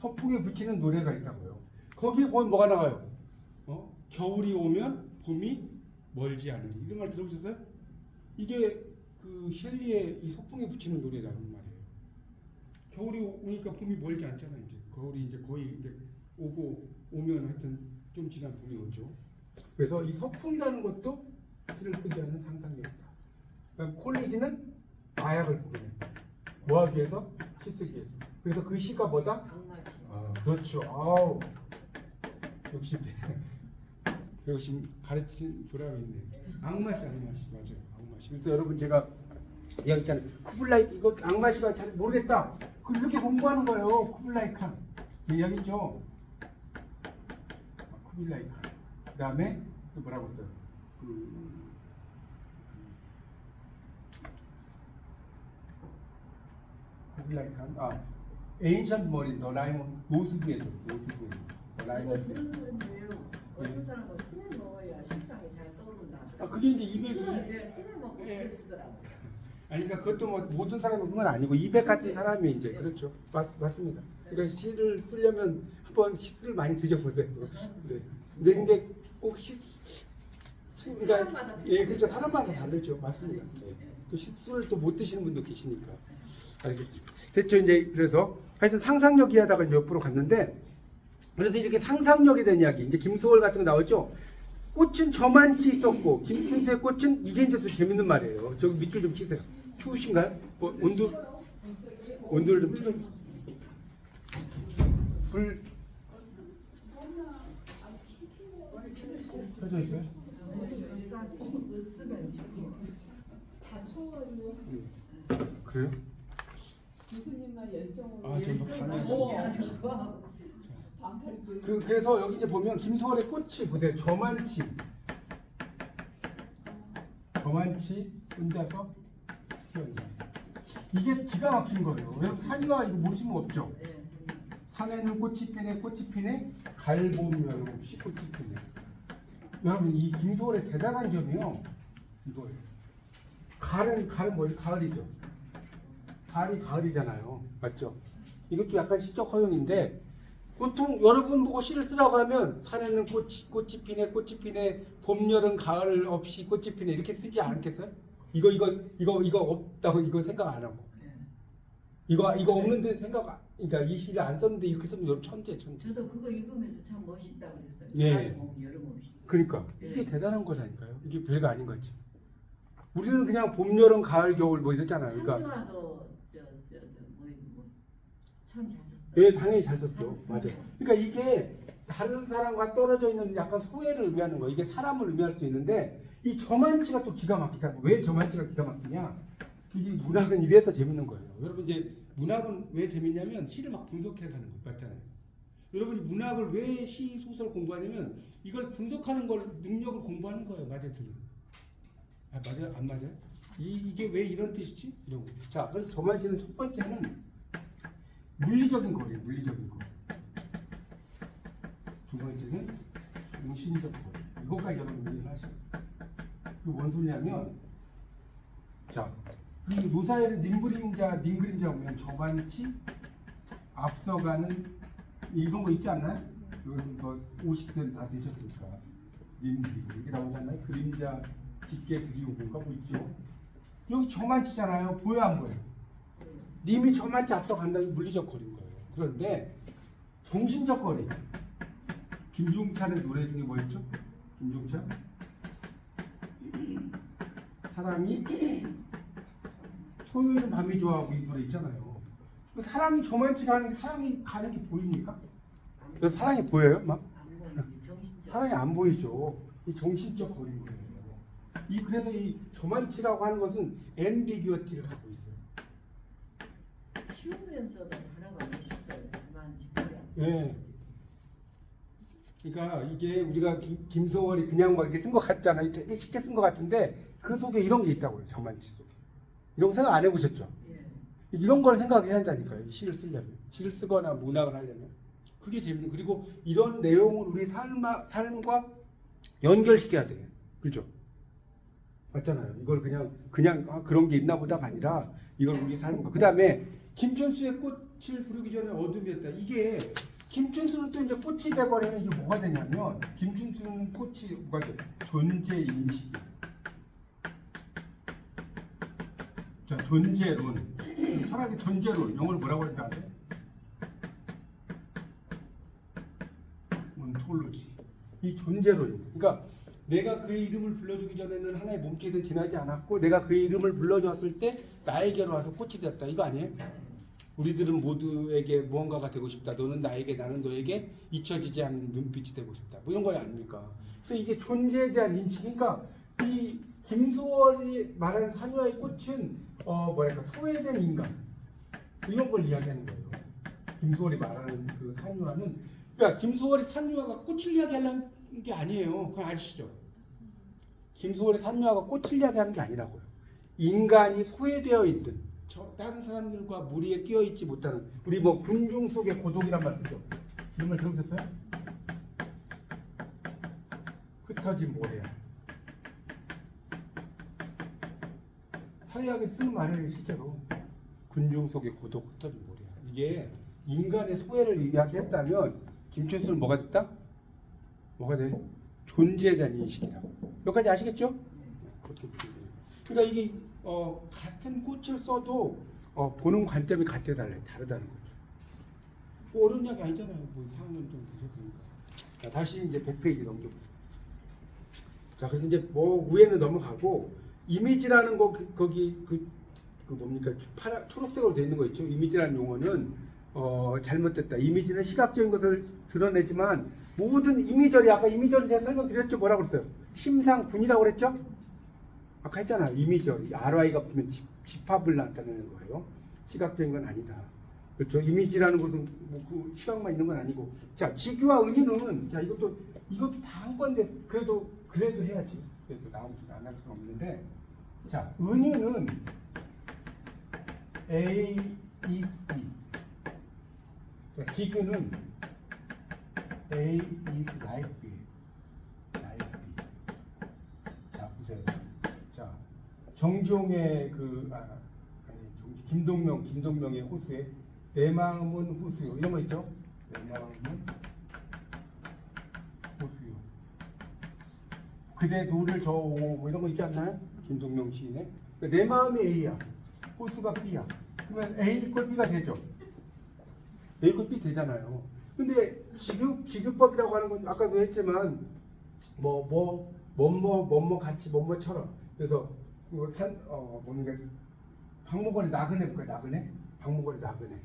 서풍에 붙이는 노래가 있다고요. 거기에 보면 뭐가 나와요? 겨울이 오면 봄이 멀지 않으리. 이런 말 들어보셨어요? 이게 그 셸리의 이 서풍에 붙이는 노래라는 말이에요. 겨울이 오니까 봄이 멀지 않잖아요. 이제 겨울이 이제 거의 이제 오면 하여튼 좀 지난 봄이 오죠. 그래서 이 서풍이라는 것도 시를 쓰게 하는 상상력이다. 그러니까 콜리지는 마약을 복용했다. 뭐 하기 위해서? 시 쓰기 위해서. 그래서 그 시가 뭐다? 그렇죠. 아우 역시 가르친 보람이 있네. 악마시 맞아요. 악마시. 그래서 여러분 제가 이야기 있잖아요. 쿠블라이 이거 악마시가 잘 모르겠다. 그럼 이렇게 공부하는 거예요. 쿠블라이 칸. 그 이야기죠. 쿠블라이 칸. 그다음에 또 뭐라고 했어요? 쿠블라이 칸. 에인션트 머린 더 라이몬 노스부에도 더 라이몬. 들은 소리인데요. 어떤 사람은 신을 먹어야 식상이 잘 떠오른다. 그게 이제 200. 신을 먹고 쓰시더라고요. 그러니까 그것도 뭐 모든 사람이 그건 아니고 200 같은 사람이 이제 그렇죠. 맞습니다. 그러니까 시를 쓰려면 한번 시를 많이 드셔보세요. 네. 근데 이제 꼭 그러니까 그렇죠. 사람마다 다르죠. 맞습니다. 네. 또 시술을 또 못 드시는 분도 계시니까. 알겠습니다. 됐죠. 이제 그래서 하여튼 상상력이 하다가 옆으로 갔는데 그래서 이렇게 상상력에 대한 이야기 이제 김소월 같은 거 나오죠. 꽃은 저만치 있었고 김춘수의 꽃은 이게 이제 또 재밌는 말이에요. 저기 밑줄 좀 치세요. 추우신가요? 온도를 좀 틀어. 불 켜져 있어요? 다 추워요. 그래요? 교수님만 열정으로. 반팔 입고. 그래서 여기 이제 보면 김소월의 꽃이 보세요. 저만치 혼자서 피었네. 이게 기가 막힌 거예요. 여러분 산이와 이거 모르시는 거 없죠? 산에는 꽃이 피네 갈봄 여름 시꽃이 피네. 여러분 이 김소월의 대단한 점이요 이거예요. 가을은 뭐지? 가을이죠. 가을이잖아요. 맞죠? 이것도 약간 시적 허용인데 보통 여러분 보고 시를 쓰라고 하면 산에는 꽃이 피네 봄 여름 가을 없이 꽃이 피네 이렇게 쓰지 않겠어요? 이거 없다고 이거 생각 안 하고 이거 없는데 그러니까 이 시를 안 썼는데 이렇게 쓰면 여러분 천재. 저도 그거 읽으면서 참 멋있다 그랬어요. 네. 여름 없이. 그러니까 이게 대단한 거라니까요. 이게 별거 아닌 거지. 우리는 그냥 봄 여름 가을 겨울 뭐 이랬잖아요. 그러니까 산유화도 참 잘 썼어요. 예, 당연히 잘 썼죠. 맞아요. 그러니까 이게 다른 사람과 떨어져 있는 약간 소외를 의미하는 거예요. 이게 사람을 의미할 수 있는데 이 저만치가 또 기가 막히다. 왜 저만치가 기가 막히냐? 이게 문학은 이래서 재밌는 거예요. 여러분 이제 문학은 왜 재밌냐면 시를 막 분석해 가는 거 맞잖아요. 여러분이 문학을 왜 시 소설 공부하냐면 이걸 분석하는 걸 능력을 공부하는 거예요. 맞아요, 맞아요, 안 맞아요? 이게 왜 이런 뜻이지? 이런 거. 자, 그래서 저만치는 첫 번째는 물리적인 거예요. 물리적인 거. 두 번째는 정신적 거. 이것까지 여러분 이해를 하시고. 그 뭔 소리냐면, 자, 그 노사의 님 그림자 보면 저만치 앞서가는 이런 거 있지 않나요? 여러분 뭐 50대는 다 되셨으니까 님 그림 이렇게 나오지 않나요? 그림자 짙게 드리우고가 뭐 있죠? 여기 저만치잖아요. 보여 안 보여? 님이 저만치 앞서간다는 물리적 거리인 거예요. 그런데 정신적 거리. 김종찬의 노래 중에 뭐였죠? 김종찬? 사랑이 토요일은 밤이 좋아하고 이 노래 있잖아요. 그 사랑이 저만치 가는 게 사랑이 가는 게 보입니까? 사랑이 보여요? 막? 사랑이 안 보이죠. 이 정신적 거리인 거예요. 그래서 이 저만치라고 하는 것은 앰비규어티를 갖고 있어요. 키우면서도 단어가 멋있어요. 그만 짓거리. 예. 그러니까 이게 우리가 김소월이 그냥 막 이렇게 쓴 것 같잖아요. 되게 쉽게 쓴 것 같은데 그 속에 이런 게 있다고요. 저만치 속에. 이런 거 생각 안 해보셨죠? 예. 이런 걸 생각해야 한다니까요. 시를 쓰려면. 시를 쓰거나 문학을 하려면. 그게 재밌는. 그리고 이런 내용을 우리 삶과 연결시켜야 돼요. 그죠? 맞잖아요. 이걸 그냥 그런 게 있나 보다가 아니라 이걸 우리 삶과. 그 다음에 김춘수의 꽃을 부르기 전에 어둠이었다. 이게 김춘수는 또 이제 꽃이 돼버리면 이게 뭐가 되냐면 김춘수는 꽃이 뭐가 돼? 존재 인식. 자, 존재론. 차라리 존재론. 영어로 뭐라고 할지 아세요? 온톨로지. 이 존재론입니다. 그러니까 내가 그의 이름을 불러주기 전에는 하나의 몸체에서 지나지 않았고 내가 그의 이름을 불러줬을 때 나에게로 와서 꽃이 되었다. 이거 아니에요? 우리들은 모두에게 무언가가 되고 싶다. 너는 나에게, 나는 너에게 잊혀지지 않는 눈빛이 되고 싶다. 뭐 이런 거 아닙니까? 그래서 이게 존재에 대한 인식. 그러니까 이 김소월이 말하는 산유화의 꽃은 뭐랄까 소외된 인간 이런 걸 이야기하는 거예요. 김소월이 말하는 그 산유화는 그러니까 김소월이 산유화가 꽃을 이야기하려는 게 아니에요. 그건 아시죠? 김소월의 산유화가 꽃을 이야기하는 게 아니라고요. 인간이 소외되어 있든 다른 사람들과 무리에 끼어 있지 못하는 우리 뭐 군중 속의 고독이란 말 쓰죠. 이런 말 들어보셨어요? 흩어진 모래야. 사회학에 쓰는 말이에요. 실제로 군중 속의 고독, 흩어진 모래야. 이게 인간의 소외를 이야기했다면 김춘수는 뭐가 됐다? 뭐가 돼? 존재에 대한 인식이라고. 여기까지 아시겠죠? 그러니까 이게 같은 꽃을 써도 보는 관점이 다르다는 거죠. 뭐 어려운 이야기 아니잖아요. 뭐 4학년 정도 되셨으니까. 자, 다시 이제 100페이지 넘겨보세요. 자, 그래서 이제 뭐 위에는 넘어가고 이미지라는 거 거기 그 뭡니까 초록색으로 되어 있는 거 있죠. 이미지라는 용어는 잘못됐다. 이미지는 시각적인 것을 드러내지만 모든 이미저리 아까 이미저리 제가 설명드렸죠. 뭐라고 그랬어요? 심상분이라고 그랬죠? 아까 했잖아요. 이미저리 RY가 붙으면 집합을 나타내는 거예요. 시각적인 건 아니다. 그렇죠? 이미지라는 것은 뭐 그 시각만 있는 건 아니고. 자, 직유와 은유는 자 이것도 다 한 건데 그래도 해야지. 그래도 안 할 수 없는데. 자, 은유는 A is B. 자, 직유는 A is like B. like B. 자, 보세요. 자, 정종의 김동명의 호수에 내 마음은 호수요. 이런 거 있죠? 내 마음은 호수요. 그대 노를 저오고 뭐 이런 거 있지 않나요? 김동명 시인의. 그러니까 내 마음이 A야. 호수가 B야. 그러면 A 이퀄 B가 되죠. A 이퀄 B 되잖아요. 근데 지급법이라고 하는 건 아까도 했지만 뭐뭐 같이 뭐뭐처럼. 그래서 뭡니까? 박목걸이 나그네 볼까요? 나그네? 박목걸이 나그네.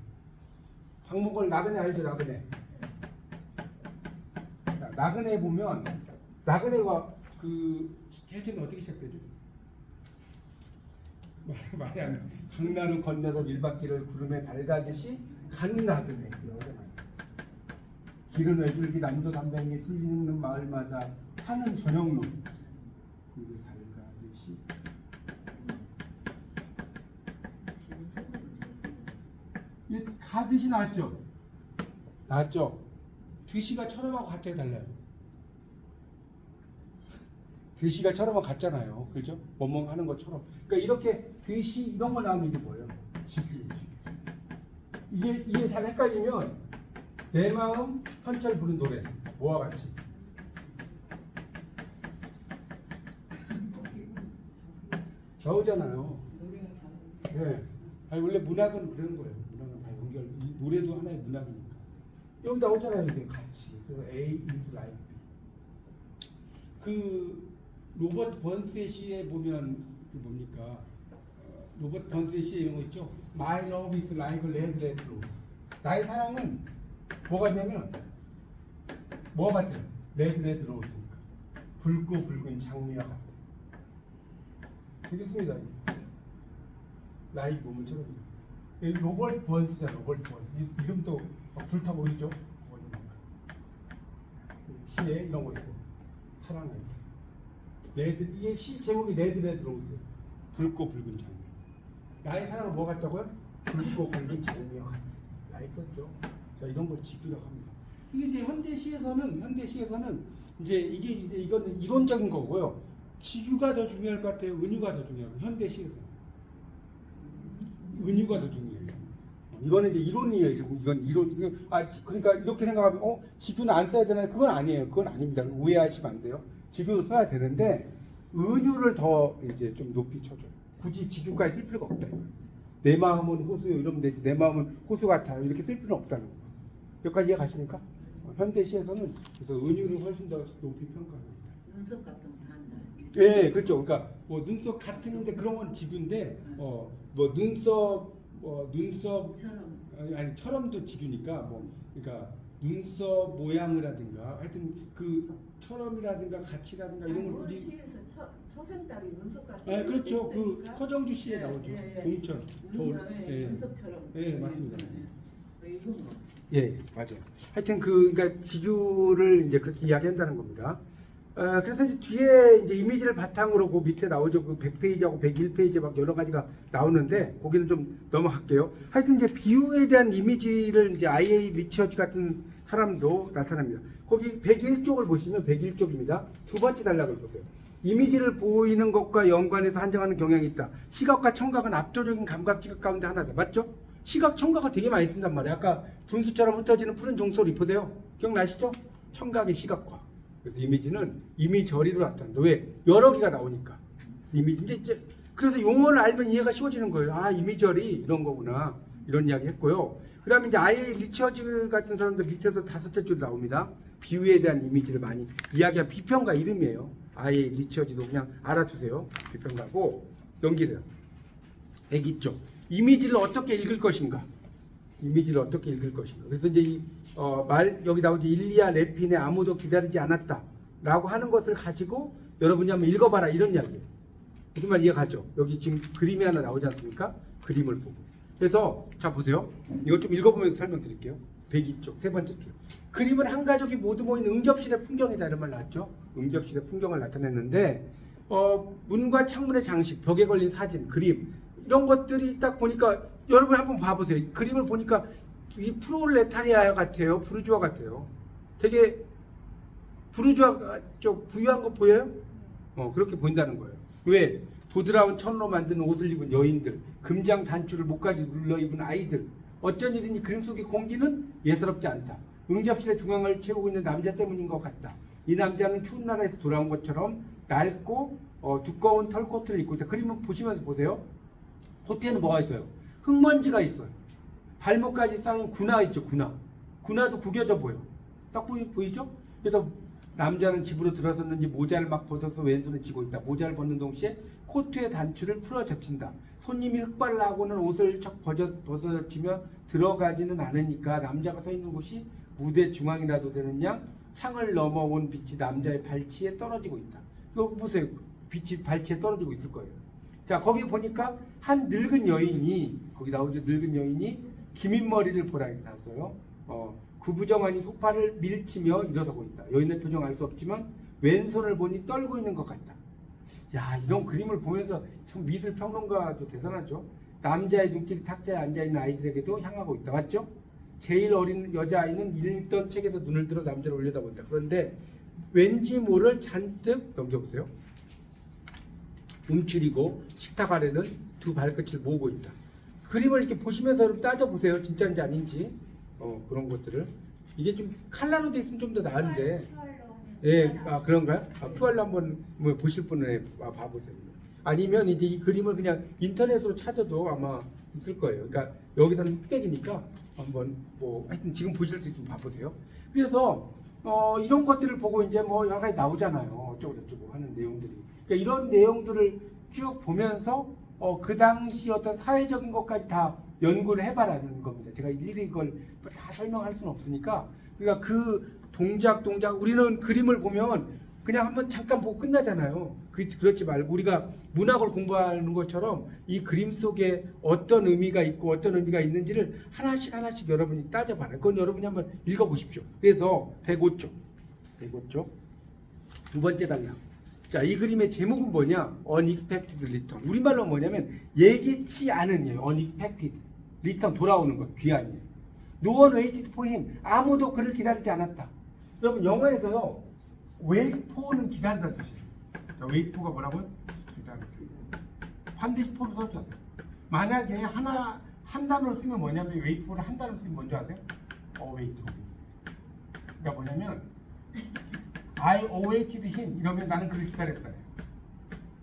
박목걸이 나그네 알죠? 나그네. 자, 나그네 보면 나그네가 제일 처음에 어떻게 시작되죠? 말이 안 돼. 강나루 건너서 밀밭길을 구름에 달가듯이 가는 나그네. 길은 외줄기 남도 담배에 슬리는 마을마다 사는 저녁로 구름에 달가듯이. 이 가듯이 나왔죠? 나왔죠? 드시가 처럼하고 같아요, 달라요? 드시가 처럼하고 같잖아요, 그렇죠? 뭐뭐 하는 것처럼. 그러니까 이렇게 드시 이런 거 나오면 이게 뭐예요? 직유. 이게 잘 헷갈리면 내 마음 현철 부른 노래 뭐와 같이. 나오잖아요. 네. 아니 원래 문학은 그런 거예요. 문학은 다 연결. 노래도 하나의 문학이니까. 여기 나오잖아요. 이게 같이. 그래서 A is like B. 그 로버트 번스의 시에 보면 그 뭡니까? 로버트 번스의 시에 이런 거 있죠. My love is like red red rose. 나의 사랑은 뭐가 되냐면 뭐가 같아요? red red rose니까. 붉고 붉은 장미와 같아. 되겠습니다. 라이 보면처럼. 로버트 번스잖아. 로버트 번스. 이름도 막 불타 보이죠? 시에 이런 거 있고 사랑해. 레드 이게 시 제목이 레드 로즈. 붉고 붉은 장미. 나의 사랑은 뭐 같다고요? 붉고 붉은 장미와 같다. 있었죠. 자 이런 걸 지기라고 합니다. 이게 이제 현대시에서는 이제 이거는 이론적인 거고요. 지규가 더 중요할 것 같아요. 은유가 더 중요해요. 현대시에서 은유가 더 중요해요. 이거는 이제 이론이에요. 이건 이론. 그러니까 이렇게 생각하면 지규는 안 써야 되나요? 그건 아니에요. 그건 아닙니다. 오해하시면 안 돼요. 지규도 써야 되는데 은유를 더 이제 좀 높이 쳐줘요. 굳이 지규까지 쓸 필요가 없다. 내 마음은 호수요 이러면 되지. 내 마음은 호수 같아요. 이렇게 쓸 필요는 없다는 거. 여기까지 이해가십니까? 현대시에서는 그래서 은유를 훨씬 더 높이 평가합니다. 눈썹 같은 거 한다. 예, 그렇죠. 그러니까 뭐 눈썹 같은데 그런 건 지규인데 뭐 눈썹 처럼. 아니 처럼도 지규니까 뭐 그러니까 눈썹 모양이라든가 하여튼 그 처럼이라든가 같이라든가 이런 걸 굳이 시에서 처생딸이 눈썹 같은. 아 그렇죠. 그 있으니까. 서정주 씨에 나오죠. 봄처럼. 눈썹처럼. 예, 맞습니다. 이건 뭐. 예, 맞아요. 하여튼 그러니까 지규를 이제 그렇게 이야기한다는 겁니다. 그래서 이제 뒤에 이제 이미지를 바탕으로 그 밑에 나오죠. 그 100페이지하고 101페이지 막 여러 가지가 나오는데 거기는 좀 넘어갈게요. 하여튼 이제 비유에 대한 이미지를 이제 IA 리처치 같은 사람도 나타납니다. 거기 101쪽을 보시면 101쪽입니다. 두 번째 단락을 보세요. 이미지를 보이는 것과 연관해서 한정하는 경향이 있다. 시각과 청각은 압도적인 감각 기각 가운데 하나다. 맞죠? 시각, 청각을 되게 많이 쓴단 말이에요. 아까 분수처럼 흩어지는 푸른 종소리 보세요. 기억나시죠? 청각의 시각과. 그래서 이미지는 이미저리로 나타난다. 왜? 여러 개가 나오니까. 그래서 용어를 알면 이해가 쉬워지는 거예요. 아, 이미저리 이런 거구나. 이런 이야기 했고요. 그 다음에 이제 아예 리처즈 같은 사람들 밑에서 5째 줄 나옵니다. 비유에 대한 이미지를 많이 이야기한 비평가 이름이에요. 아예 리처즈도 그냥 알아두세요. 비평가고 넘기세요. 102쪽. 이미지를 어떻게 읽을 것인가? 이미지를 어떻게 읽을 것인가? 그래서 이제 여기 나오죠. 일리아 레핀에 아무도 기다리지 않았다라고 하는 것을 가지고 여러분이 한번 읽어봐라 이런 이야기예요. 무슨 말 이해가죠? 여기 지금 그림이 하나 나오지 않습니까? 그림을 보고. 그래서 자 보세요. 이거 좀 읽어보면서 설명드릴게요. 102쪽 세 번째 줄. 그림은 한 가족이 모두 모인 응접실의 풍경이다 이런 말 나왔죠. 응접실의 풍경을 나타냈는데 문과 창문의 장식, 벽에 걸린 사진, 그림 이런 것들이 딱 보니까 여러분 한번 봐보세요. 그림을 보니까 이 프롤레타리아 같아요. 부르주아 같아요. 되게 부르주아 쪽 부유한 거 보여요? 그렇게 보인다는 거예요. 왜? 부드러운 천으로 만든 옷을 입은 여인들, 금장 단추를 목까지 눌러 입은 아이들. 어쩐 일이니 그림 속의 공기는 예사롭지 않다. 응접실의 중앙을 채우고 있는 남자 때문인 것 같다. 이 남자는 추운 나라에서 돌아온 것처럼 낡고 두꺼운 털코트를 입고 있다. 그림을 보시면서 보세요. 코트에는 뭐가 있어요? 흙먼지가 있어요. 발목까지 쌓인 군화 있죠. 군화도 구겨져 보여. 딱 보이죠? 그래서 남자는 집으로 들어섰는지 모자를 막 벗어서 왼손을 쥐고 있다. 모자를 벗는 동시에 코트의 단추를 풀어 젖힌다. 손님이 흑발을 하고는 옷을 척 벗어젖히며 들어가지는 않으니까 남자가 서 있는 곳이 무대 중앙이라도 되느냐 창을 넘어온 빛이 남자의 발치에 떨어지고 있다. 이거 보세요. 빛이 발치에 떨어지고 있을 거예요. 자 거기 보니까 한 늙은 여인이 거기 나오죠. 늙은 여인이 기민 머리를 보라 이렇게 나왔어요. 구부정하니 소파를 밀치며 일어서고 있다. 여인의 표정 알 수 없지만 왼손을 보니 떨고 있는 것 같다. 야 이런 그림을 보면서 참 미술 평론가도 대단하죠. 남자의 눈길이 탁자에 앉아있는 아이들에게도 향하고 있다. 맞죠? 제일 어린 여자아이는 읽던 책에서 눈을 들어 남자를 올려다본다. 그런데 왠지 모를 잔뜩 넘겨보세요. 움츠리고 식탁 아래는 두 발끝을 모으고 있다. 그림을 이렇게 보시면서 따져보세요. 진짜인지 아닌지. 그런 것들을. 이게 좀 칼라로 돼 있으면 좀 더 나은데. 예, 그런가요? 큐알로 한번 보실 분은 봐보세요. 아니면 이제 이 그림을 그냥 인터넷으로 찾아도 아마 있을 거예요. 그러니까 여기서는 흑백이니까 한번 하여튼 지금 보실 수 있으면 봐보세요. 그래서 이런 것들을 보고 이제 여러 가지 나오잖아요. 어쩌고저쩌고 하는 내용들이. 그러니까 이런 내용들을 쭉 보면서 그 당시 어떤 사회적인 것까지 다 연구를 해봐라는 겁니다. 제가 일일이 이걸 다 설명할 수는 없으니까. 그러니까 그 동작 우리는 그림을 보면 그냥 한번 잠깐 보고 끝나잖아요. 그렇지 말고 우리가 문학을 공부하는 것처럼 이 그림 속에 어떤 의미가 있고 어떤 의미가 있는지를 하나씩 하나씩 여러분이 따져봐요. 그건 여러분이 한번 읽어보십시오. 그래서 105쪽 두 번째 단락. 자, 이 그림의 제목은 뭐냐? Unexpected Return. 우리말로 뭐냐면 예기치 않은 일, Unexpected Return, 돌아오는 것, 귀환이에요. No one waited for him. 아무도 그를 기다리지 않았다. 여러분 영어에서요, wait for는 기다리다는 뜻이에요. 자, wait for가 뭐라고요? 기다리다. 반드시 for로 써줘야 돼요. 만약에 한 단어를 쓰면 뭐냐면 wait for를 한 단어를 쓰면 뭔지 아세요? await. 그러니까 뭐냐면 I awaited him 이러면 나는 그를 기다렸다.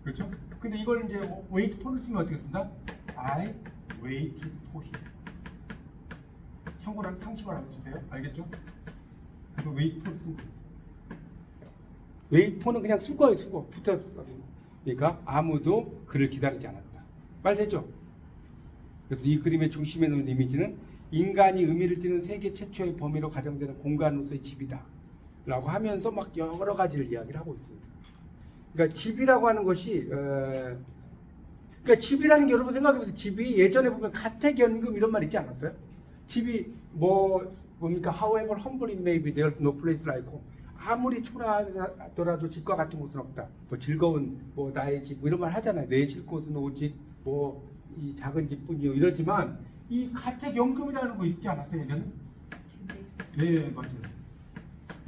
그렇죠? 근데 이걸 이제 wait for를 쓰면 어떻게 쓴다? I waited for him. 참고로 상식을 알려주세요. 알겠죠? 그래서 wait for 쓰는 거예요. wait for는 그냥 수거예요. 수거. 붙었어. 그러니까 아무도 그를 기다리지 않았다. 말되죠? 그래서 이 그림의 중심에 놓은 이미지는 인간이 의미를 띠는 세계 최초의 범위로 가정되는 공간으로서의 집이다 라고 하면서 막 여러 가지를 이야기를 하고 있습니다. 그러니까 집이라고 하는 것이 그러니까 집이라는 게 여러분 생각해보세요. 집이 예전에 보면 가택연금 이런 말 있지 않았어요? 집이 뭡니까? However humble it may be, there's no place like home. 아무리 초라하더라도 집과 같은 곳은 없다. 뭐 즐거운 나의 집 이런 말 하잖아요. 내 쉴 곳은 오직 이 작은 집뿐이요 이러지만 이 가택연금이라는 거 있지 않았어요 예전에? 네 맞아요.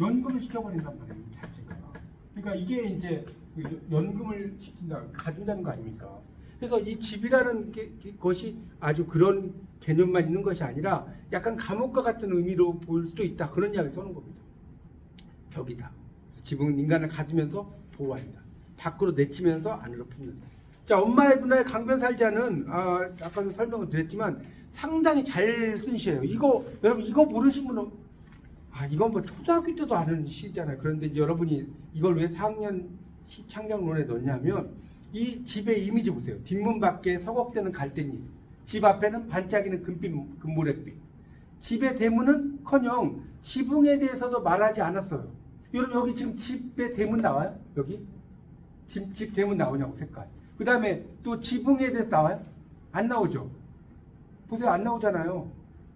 연금을 시켜버린단 말이에요 이 자체가. 그러니까 이게 이제 연금을 시킨다, 가진다는 거 아닙니까? 그래서 이 집이라는 것이 아주 그런 개념만 있는 것이 아니라 약간 감옥과 같은 의미로 보일 수도 있다. 그런 이야기를 써는 겁니다. 벽이다. 집은 인간을 가두면서 보호한다. 밖으로 내치면서 안으로 품는다. 자, 엄마의 누나의 강변살자는 아까도 설명을 드렸지만 상당히 잘 쓴 시예요. 여러분 이거 모르신 분은 이건 뭐 초등학교 때도 아는 시잖아요. 그런데 이제 여러분이 이걸 왜 4학년 시 창작론에 넣냐면 이 집의 이미지 보세요. 뒷문 밖에 서걱대는 갈대잎, 집 앞에는 반짝이는 금빛 금모래빛. 집의 대문은커녕 지붕에 대해서도 말하지 않았어요. 여러분 여기 지금 집의 대문 나와요? 여기 집 대문 나오냐고 색깔. 그 다음에 또 지붕에 대해서 나와요? 안 나오죠. 보세요, 안 나오잖아요.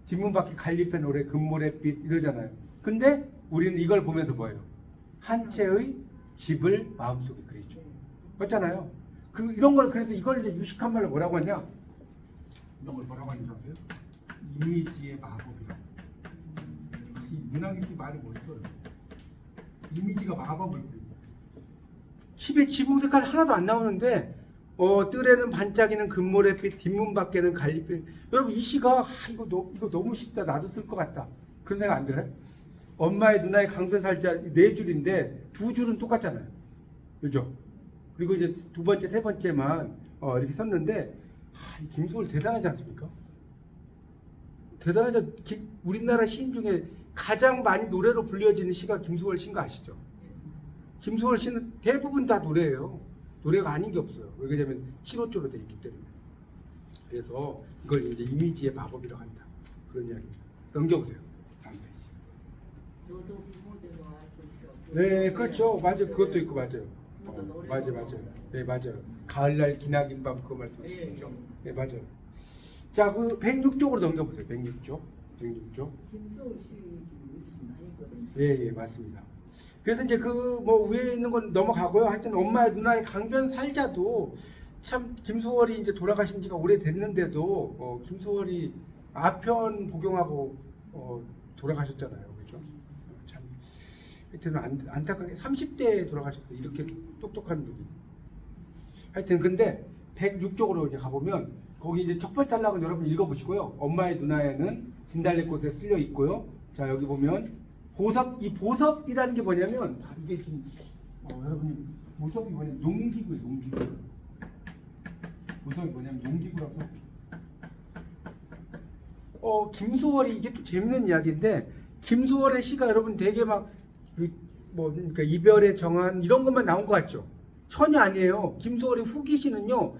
뒷문 밖에 갈잎의 노래, 금모래빛 이러잖아요. 근데 우리는 이걸 보면서 뭐예요? 한 채의 집을 마음속에 그리죠. 맞잖아요. 이런 걸 그래서 이걸 이제 유식한 말로 뭐라고 하냐? 이런 걸 뭐라고 하는지 아세요? 이미지의 마법이라고. 이 문학인지 말이 멋있어요. 이미지가 마법을 부리고. 집에 지붕 색깔 하나도 안 나오는데 뜰에는 반짝이는 금모래빛, 뒷문 밖에는 갈잎빛. 여러분 이 시가 이거 너무 쉽다. 나도 쓸 것 같다. 그런 생각 안 들어요? 엄마의 누나의 강변살자 4줄인데 2줄은 똑같잖아요. 그죠? 그리고 이제 두 번째, 세 번째만 이렇게 썼는데 김소월 대단하지 않습니까? 대단하죠. 우리나라 시인 중에 가장 많이 노래로 불려지는 시가 김소월 시인 거 아시죠? 김소월 시는 대부분 다 노래예요. 노래가 아닌 게 없어요. 왜 그러냐면 신호조로 되어 있기 때문에. 그래서 이걸 이제 이미지의 마법이라고 한다. 그런 이야기입니다. 넘겨보세요. 다음 페이지. 너도 부모대로 알고 있어. 네, 그렇죠. 맞아요. 그것도 있고 맞아요. 맞아요. 네, 맞아요. 가을날 기나긴 밤 그거 말씀하시는 거죠? 네, 맞아요. 자, 그 106쪽으로 넘겨보세요. 106쪽. 김소울 씨 지금 많이 있거든요. 예, 맞습니다. 그래서 이제 위에 있는 건 넘어가고요. 하여튼 엄마의 누나의 강변살자도 참 김소월이 이제 돌아가신 지가 오래됐는데도 김소월이 아편 복용하고 돌아가셨잖아요. 그죠? 참 하여튼 안타깝게 30대에 돌아가셨어요. 이렇게 똑똑한 분이. 하여튼 근데 106쪽으로 이제 가보면 거기 이제 첫 번째 단락은 여러분 읽어보시고요. 엄마의 누나에는 진달래꽃에 쓸려 있고요. 자, 여기 보면 이 보섭이라는 게 뭐냐면 이게 지금 여러분이 보섭이 뭐냐면 농기구예요. 농기구. 보섭이 뭐냐면 농기구라고. 김소월이 이게 또 재밌는 이야기인데 김소월의 시가 여러분 되게 그러니까 이별의 정한 이런 것만 나온 것 같죠? 전혀 아니에요. 김소월의 후기시는요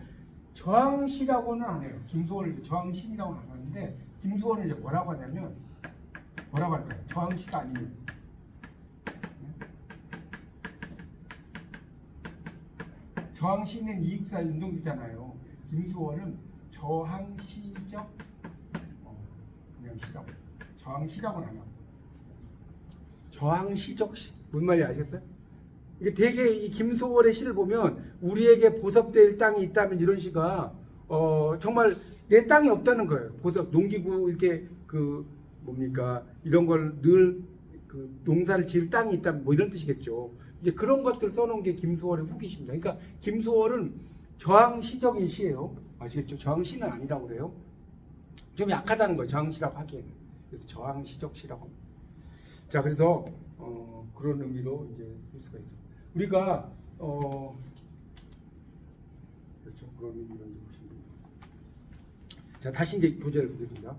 저항시라고는 안 해요. 김소월을 저항시라고는 안 하는데 김소월을 이제 뭐라고 하냐면 뭐라고 할까요? 저항시가 아니면 저항시는 이육사 운동주잖아요. 김수월은 저항시적 그냥 시라고 저항시라고는 안 하고 저항시적 시 뭔 말인지 아시겠어요? 이게 되게 이 김소월의 시를 보면 우리에게 보섭될 땅이 있다면 이런 시가 정말 내 땅이 없다는 거예요. 보섭 농기구 이렇게 그 뭡니까 이런 걸 늘 그 농사를 지을 땅이 있다면 뭐 이런 뜻이겠죠. 이제 그런 것들 써놓은 게 김소월의 후기시입니다. 그러니까 김소월은 저항시적인 시예요. 아시겠죠? 저항시는 아니라고 그래요. 좀 약하다는 거예요. 저항시라고 하기에는. 그래서 저항시적 시라고 합니다. 자, 그래서 그런 의미로 이제 쓸 수가 있어요. 우리가 그렇죠. 그런 의미로 이제 보시면 됩니다. 자, 다시 이제 교재를 보겠습니다.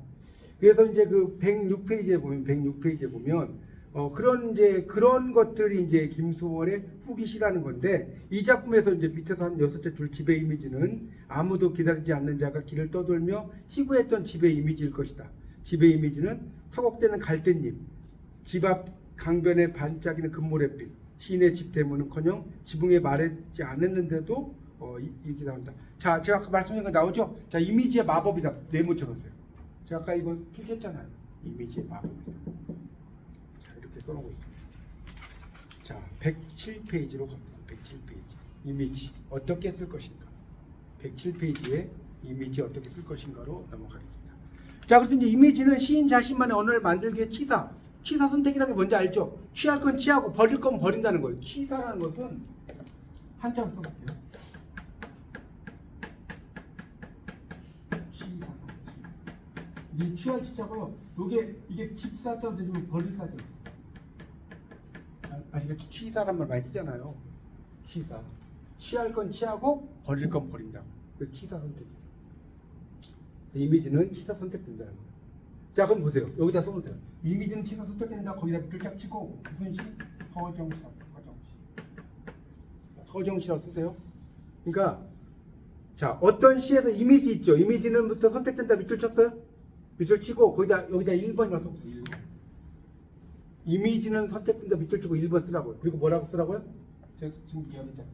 그래서 이제 그 106페이지에 보면 그런 이제 그런 것들이 이제 김수월의 후기시라는 건데 이 작품에서 이제 밑에서 한 6째 줄 집의 이미지는 아무도 기다리지 않는 자가 길을 떠돌며 희구했던 집의 이미지일 것이다. 집의 이미지는 서걱대는 갈대잎, 집 앞 강변에 반짝이는 금모래빛, 시인의 집 대문은커녕 지붕에 말하지 않았는데도 이렇게 나온다. 자, 제가 아까 말씀드린 거 나오죠? 자, 이미지의 마법이다. 네모 쳐놓으세요. 제가 아까 이거 필기했잖아요. 이미지의 마법이다. 이렇게 써놓고 있습니다. 자, 107페이지로 가겠습니다. 107페이지. 이미지 어떻게 쓸 것인가? 107페이지에 이미지 어떻게 쓸 것인가로 넘어가겠습니다. 자, 그래서 이제 이미지는 시인 자신만의 언어를 만들기 위해 취사 선택이라는 게 뭔지 알죠? 취할 건 취하고 버릴 건 버린다는 거예요. 취사라는 것은 한자로 써볼게요. 취사. 이 취할 취자고요. 이게 집사자도 되고 버릴 사자. 아시겠죠? 취사란 말 많이 쓰잖아요. 취사. 취할 건 취하고 버릴 건 버린다. 그 취사 선택. 그래서 이미지는 취사 선택된다는 거예요. 자, 그럼 보세요. 여기다 써보세요. 이미지는 취사 선택된다. 거기다 글자 치고 무슨 시? 서정시라고 쓰세요. 그러니까 자, 어떤 시에서 이미지 있죠. 이미지는부터 선택된다. 밑줄 쳤어요? 밑줄 치고 여기다 1번이라고 써보세요. 1번. 이미지는 선택된다. 밑줄 치고 1번 쓰라고요. 그리고 뭐라고 쓰라고요? 제가 지금 기억이죠.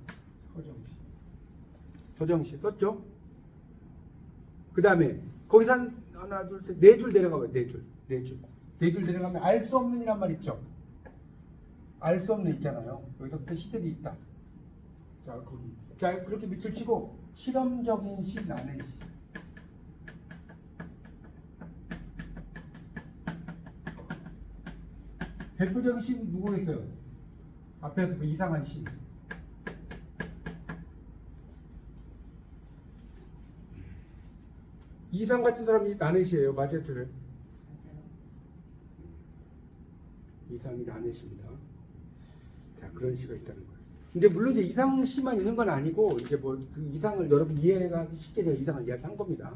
서정시 썼죠? 그 다음에 거기서 하나, 둘, 셋, 네 줄 내려가봐요. 네 줄 내려가면 알 수 없는 이란 말 있죠? 알 수 없는 있잖아요. 여기서부터 시들이 있다. 자, 거기. 자, 그렇게 밑줄 치고 실험적인 시, 나는 시. 대표적인 시 누구 있어요? 앞에서 그 이상한 시. 이상 같은 사람이 나넷이에요. 맞아요, 틀려요? 이상이 나넷입니다. 자, 그런 시가 있다는 거예요. 근데 물론 이제 이상 시만 있는 건 아니고 이제 뭐 그 이상을 여러분 이해하기 쉽게 제가 이상을 이야기한 겁니다.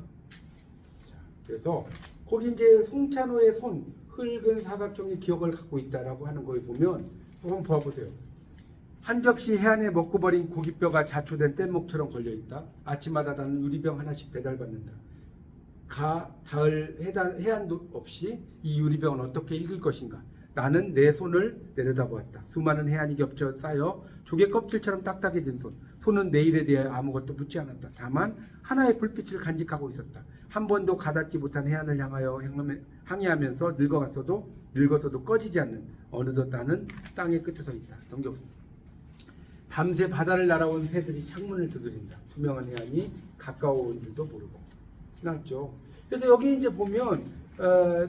자, 그래서 거기 이제 송찬호의 손 흙은 사각형의 기억을 갖고 있다라고 하는 거에 보면 한번 봐보세요. 한 접시 해안에 먹고 버린 고깃뼈가 자초된 뗏목처럼 걸려 있다. 아침마다 나는 유리병 하나씩 배달받는다. 닿을 해안도 없이 이 유리병은 어떻게 읽을 것인가? 나는 내 손을 내려다보았다. 수많은 해안이 겹쳐 쌓여 조개 껍질처럼 딱딱해진 손. 손은 내일에 대해 아무것도 묻지 않았다. 다만 하나의 불빛을 간직하고 있었다. 한 번도 가닿지 못한 해안을 향하여 항해하면서 늙어서도 꺼지지 않는 어느덧 나는 땅의 끝에 서 있다. 넘겨보습니다. 밤새 바다를 날아온 새들이 창문을 두드린다. 투명한 해안이 가까워온 줄도 모르고. 지났죠. 그래서 여기 이제 보면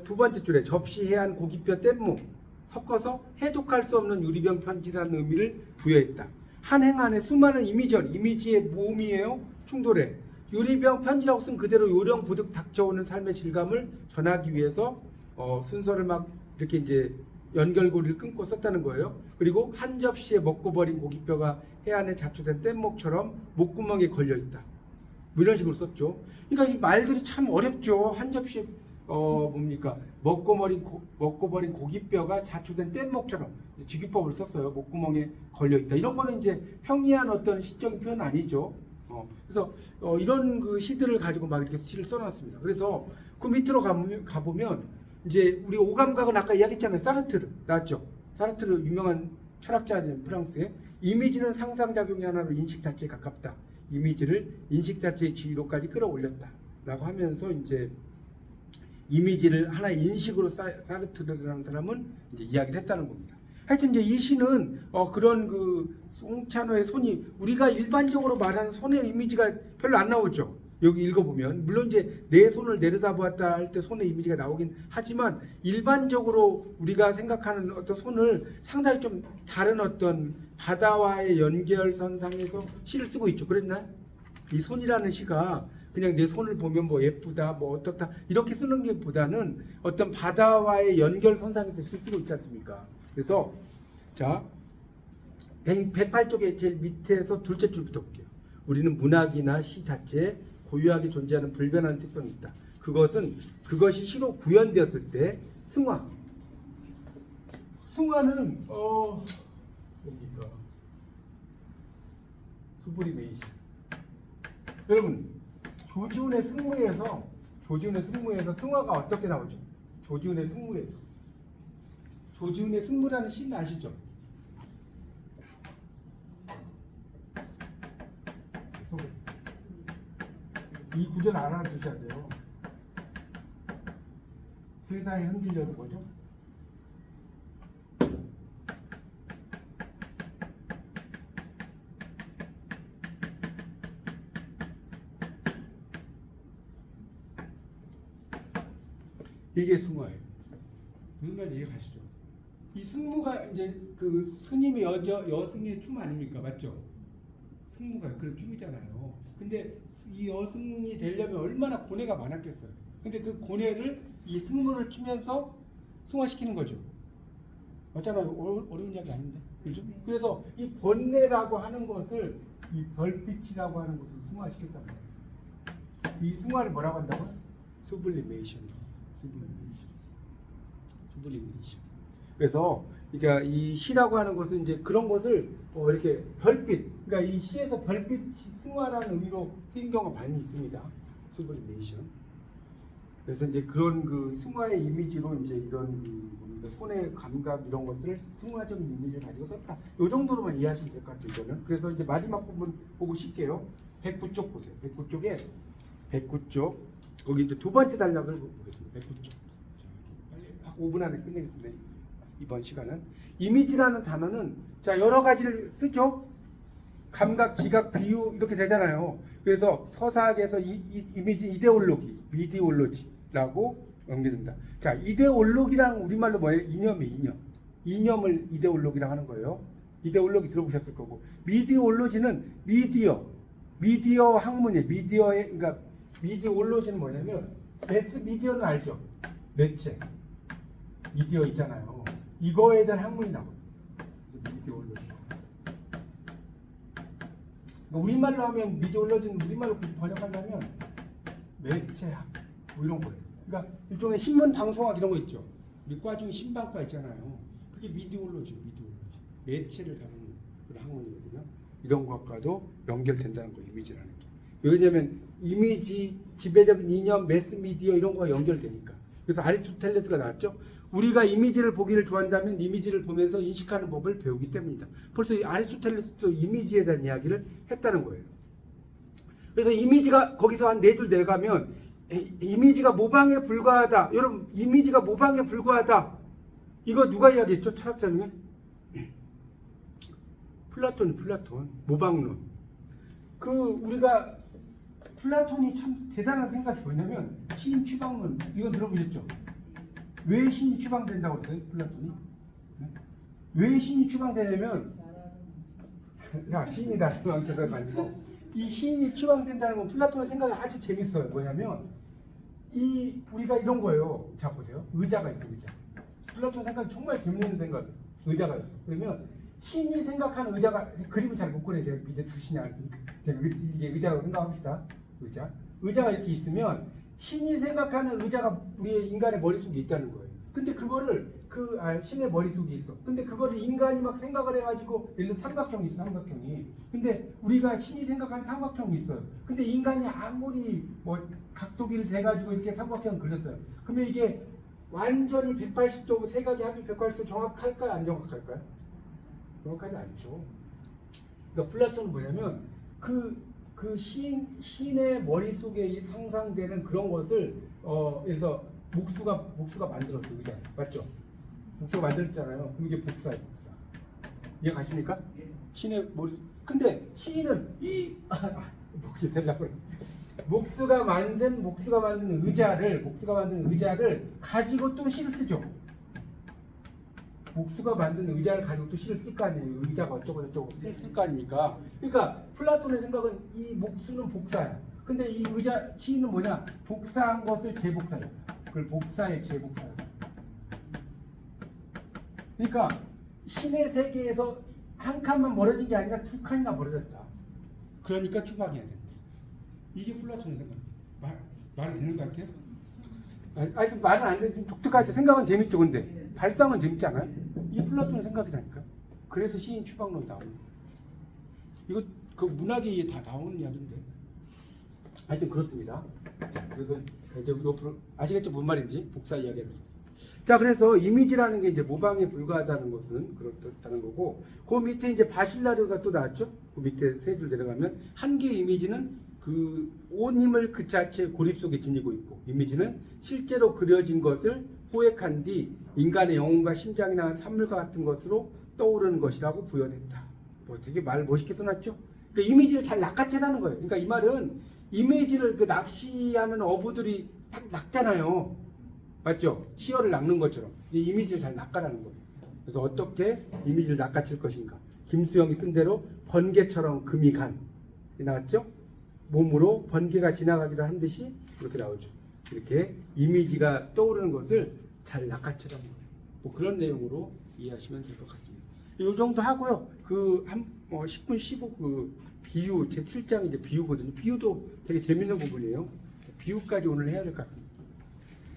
두 번째 줄에 접시, 해안, 고깃뼈, 뗏목 섞어서 해독할 수 없는 유리병 편지라는 의미를 부여했다. 한 행 안에 수많은 이미지의 모음이에요. 충돌해. 유리병 편지라고 쓴 그대로 요령 부득 닥쳐오는 삶의 질감을 전하기 위해서 순서를 막 이렇게 이제 연결고리를 끊고 썼다는 거예요. 그리고 한 접시에 먹고 버린 고깃뼈가 해안에 자초된 뗏목처럼 목구멍에 걸려 있다. 뭐 이런 식으로 썼죠. 그러니까 이 말들이 참 어렵죠. 한 접시에 뭡니까? 먹고 버린 고깃뼈가 자초된 뗏목처럼 직유법을 썼어요. 목구멍에 걸려 있다. 이런 거는 이제 평이한 어떤 시적인 표현 아니죠. 그래서 이런 그 시들을 가지고 막 이렇게 시를 써놨습니다. 그래서 그 밑으로 가보면 이제 우리 오감각은 아까 이야기했잖아요. 사르트르 나왔죠. 사르트르 유명한 철학자인 프랑스의 이미지는 상상작용의 하나로 인식 자체에 가깝다. 이미지를 인식 자체의 지위로까지 끌어올렸다. 라고 하면서 이제 이미지를 하나의 인식으로 사르트르라는 사람은 이제 이야기를 했다는 겁니다. 하여튼 이제 이 시는 그런 그 송찬호의 손이 우리가 일반적으로 말하는 손의 이미지가 별로 안 나오죠. 여기 읽어보면 물론 이제 내 손을 내려다보았다 할 때 손의 이미지가 나오긴 하지만 일반적으로 우리가 생각하는 어떤 손을 상당히 좀 다른 어떤 바다와의 연결선상에서 시를 쓰고 있죠. 그랬나요? 이 손이라는 시가 그냥 내 손을 보면 뭐 예쁘다 뭐 어떻다 이렇게 쓰는 게 보다는 어떤 바다와의 연결선상에서 시를 쓰고 있지 않습니까? 그래서 자 108쪽의 제일 밑에서 둘째 줄부터 볼게요. 우리는 문학이나 시 자체에 고유하게 존재하는 불변하는 특성이 있다. 그것이 시로 구현되었을 때 승화는 뭡니까? 수브리메이션. 여러분 조지훈의 승무에서 승화가 어떻게 나오죠? 조지훈의 승무라는 시는 아시죠? 이 구절을 알아두셔야 돼요. 세상에 흔들려도 뭐죠? 이게 승화예요. 무슨 말인지 이해가시죠? 이 승무가 이제 그 스님이 여승의 춤 아닙니까? 맞죠? 승무가 그런 춤이잖아요. 근데 이 여승이 되려면 얼마나 고뇌가 많았겠어요. 근데 그 고뇌를 이 승무를 추면서 승화시키는 거죠. 맞잖아요. 어려운 이야기 아닌데. 그렇죠? 그래서 이 번뇌라고 하는 것을 이 별빛이라고 하는 것을 승화시켰다는 거예요. 이 승화를 뭐라고 한다고요? 수블리메이션. 그래서 그러니까 이 시라고 하는 것은 이제 그런 것을 이렇게 별빛, 그러니까 이 시에서 별빛 승화라는 의미로 쓰인 경우가 많이 있습니다. 수블리메이션. 그래서 이제 그런 그 승화의 이미지로 이제 이런 그 손의 감각 이런 것들을 승화적인 이미지를 가지고 썼다. 이 정도로만 이해하시면 될 것 같아요. 이거는. 그래서 이제 마지막 부분 보고 쉴게요. 109쪽 보세요. 109쪽 거기 이제 두 번째 단락을 보겠습니다. 109쪽. 빨리 5분 안에 끝내겠습니다. 이번 시간은 이미지라는 단어는 자 여러 가지를 쓰죠. 감각, 지각, 비유 이렇게 되잖아요. 그래서 서사학에서 이미지 이데올로지라고 연결됩니다. 자 이데올로기랑 우리말로 뭐예요? 이념을 이데올로기라고 하는 거예요. 이데올로기 들어보셨을 거고 미디올로지는 미디어 학문이에요. 그러니까 미디올로지는 뭐냐면 매스 미디어는 알죠? 매체 미디어 있잖아요. 이거에 대한 학문이 나와요. 미디올로지. 우리말로 하면 미디올로지는 우리말로 번역하려면 매체학 뭐 이런 거예요. 그러니까 일종의 신문 방송학 이런 거 있죠. 우리 과 중에 신방과 있잖아요. 그게 미디올로지. 매체를 다루는 그런 학문이거든요. 이런 것과도 연결된다는 거예요. 이미지라는 게. 왜냐하면 이미지, 지배적인 이념, 매스미디어 이런 거가 연결되니까. 그래서 아리스토텔레스가 나왔죠. 우리가 이미지를 보기를 좋아한다면 이미지를 보면서 인식하는 법을 배우기 때문이다. 벌써 아리스토텔레스도 이미지에 대한 이야기를 했다는 거예요. 그래서 이미지가 거기서 한 4줄 내려가면 이미지가 모방에 불과하다. 여러분 이미지가 모방에 불과하다. 이거 누가 이야기했죠? 철학자 중에? 플라톤 모방론. 우리가 플라톤이 참 대단한 생각이 뭐냐면 시인 추방론 이거 들어보셨죠? 왜 신이 추방된다고 그랬어요? 플라톤이? 왜 신이 추방되냐면 야 시인이다 왕처럼 말고 이 시인이 추방된다는 건 플라톤의 생각이 아주 재밌어요. 뭐냐면 우리가 이런 거예요. 자 보세요. 의자가 있어. 플라톤 생각이 정말 재밌는 생각. 의자가 있어. 그러면 신이 생각하는 의자가 그림을 잘 못 그려요. 제가 밑에 두시냐 이게 의자라고 생각합시다. 의자가 이렇게 있으면 신이 생각하는 의자가 우리의 인간의 머릿속에 있다는 거예요. 근데 그거를 신의 머릿속에 있어. 근데 그거를 인간이 막 생각을 해가지고 예를 들어 삼각형이 있어. 근데 우리가 신이 생각하는 삼각형이 있어요. 근데 인간이 아무리 뭐 각도기를 대가지고 이렇게 삼각형을 그렸어요. 그러면 이게 완전히 180도 세각이 합이 180도 정확할까요? 안 정확할까요? 정확하지 않죠. 그러니까 플라톤은 뭐냐면 그 시인의 머릿속에 이 상상되는 그런 것을 그래서 목수가 만들었어 의자 맞죠? 목수가 만들었잖아요. 그럼 이게 복사예요, 복사. 이해 가십니까? 시인의 머릿. 근데 시인은 목수 살려고 목수가 만든 의자를 가지고 또 시를 쓰죠. 목수가 만든 의자를 가지고 또 시를 쓸 거 아니에요. 의자가 어쩌고 저쩌고 쓸 거 아닙니까? 그러니까 플라톤의 생각은 이 목수는 복사야. 근데 이 의자 시인은 뭐냐? 복사한 것을 재복사했다. 그걸 복사의 재복사다. 그러니까 신의 세계에서 한 칸만 멀어진 게 아니라 두 칸이나 멀어졌다. 그러니까 추방해야 된다. 이게 플라톤의 생각입니다. 말이 되는 것 같아요? 아니 말은 안 되는 독특하죠. 생각은 재밌죠. 근데 발상은 재밌지 않아요? 이게 플라톤의 생각이라니까. 그래서 시인 추방론 나오는 거예요. 이거 그 문학에 다 나오는 이야기인데. 하여튼 그렇습니다. 자, 그래서 이제 옆으로 아시겠죠? 뭔 말인지 복사 이야기가 되겠습니다. 자, 그래서 이미지라는 게 이제 모방에 불과하다는 것은 그렇다는 거고, 그 밑에 이제 바실라르가 또 나왔죠? 그 밑에 세 줄 내려가면 한 개의 이미지는 그 온 힘을 그 자체 고립 속에 지니고 있고, 이미지는 실제로 그려진 것을 포획한 뒤 인간의 영혼과 심장이나 산물과 같은 것으로 떠오르는 것이라고 부연했다. 뭐 되게 말 멋있게 써놨죠? 그러니까 이미지를 잘 낚아채라는 거예요. 그러니까 이 말은 이미지를 그 낚시하는 어부들이 딱 낚잖아요. 맞죠? 치어를 낚는 것처럼 이 이미지를 잘 낚아라는 거예요. 그래서 어떻게 이미지를 낚아챌 것인가? 김수영이 쓴 대로 번개처럼 금이 간 나왔죠? 몸으로 번개가 지나가기로 한 듯이 이렇게 나오죠. 이렇게 이미지가 떠오르는 것을 잘 낚아채라는 거예요. 뭐 그런 내용으로 이해하시면 될 것 같습니다. 이 정도 하고요. 그 10분 15 그 비유 제 7장이 이제 비유거든요. 비유도 되게 재밌는 부분이에요. 비유까지 오늘 해야 될 것 같습니다.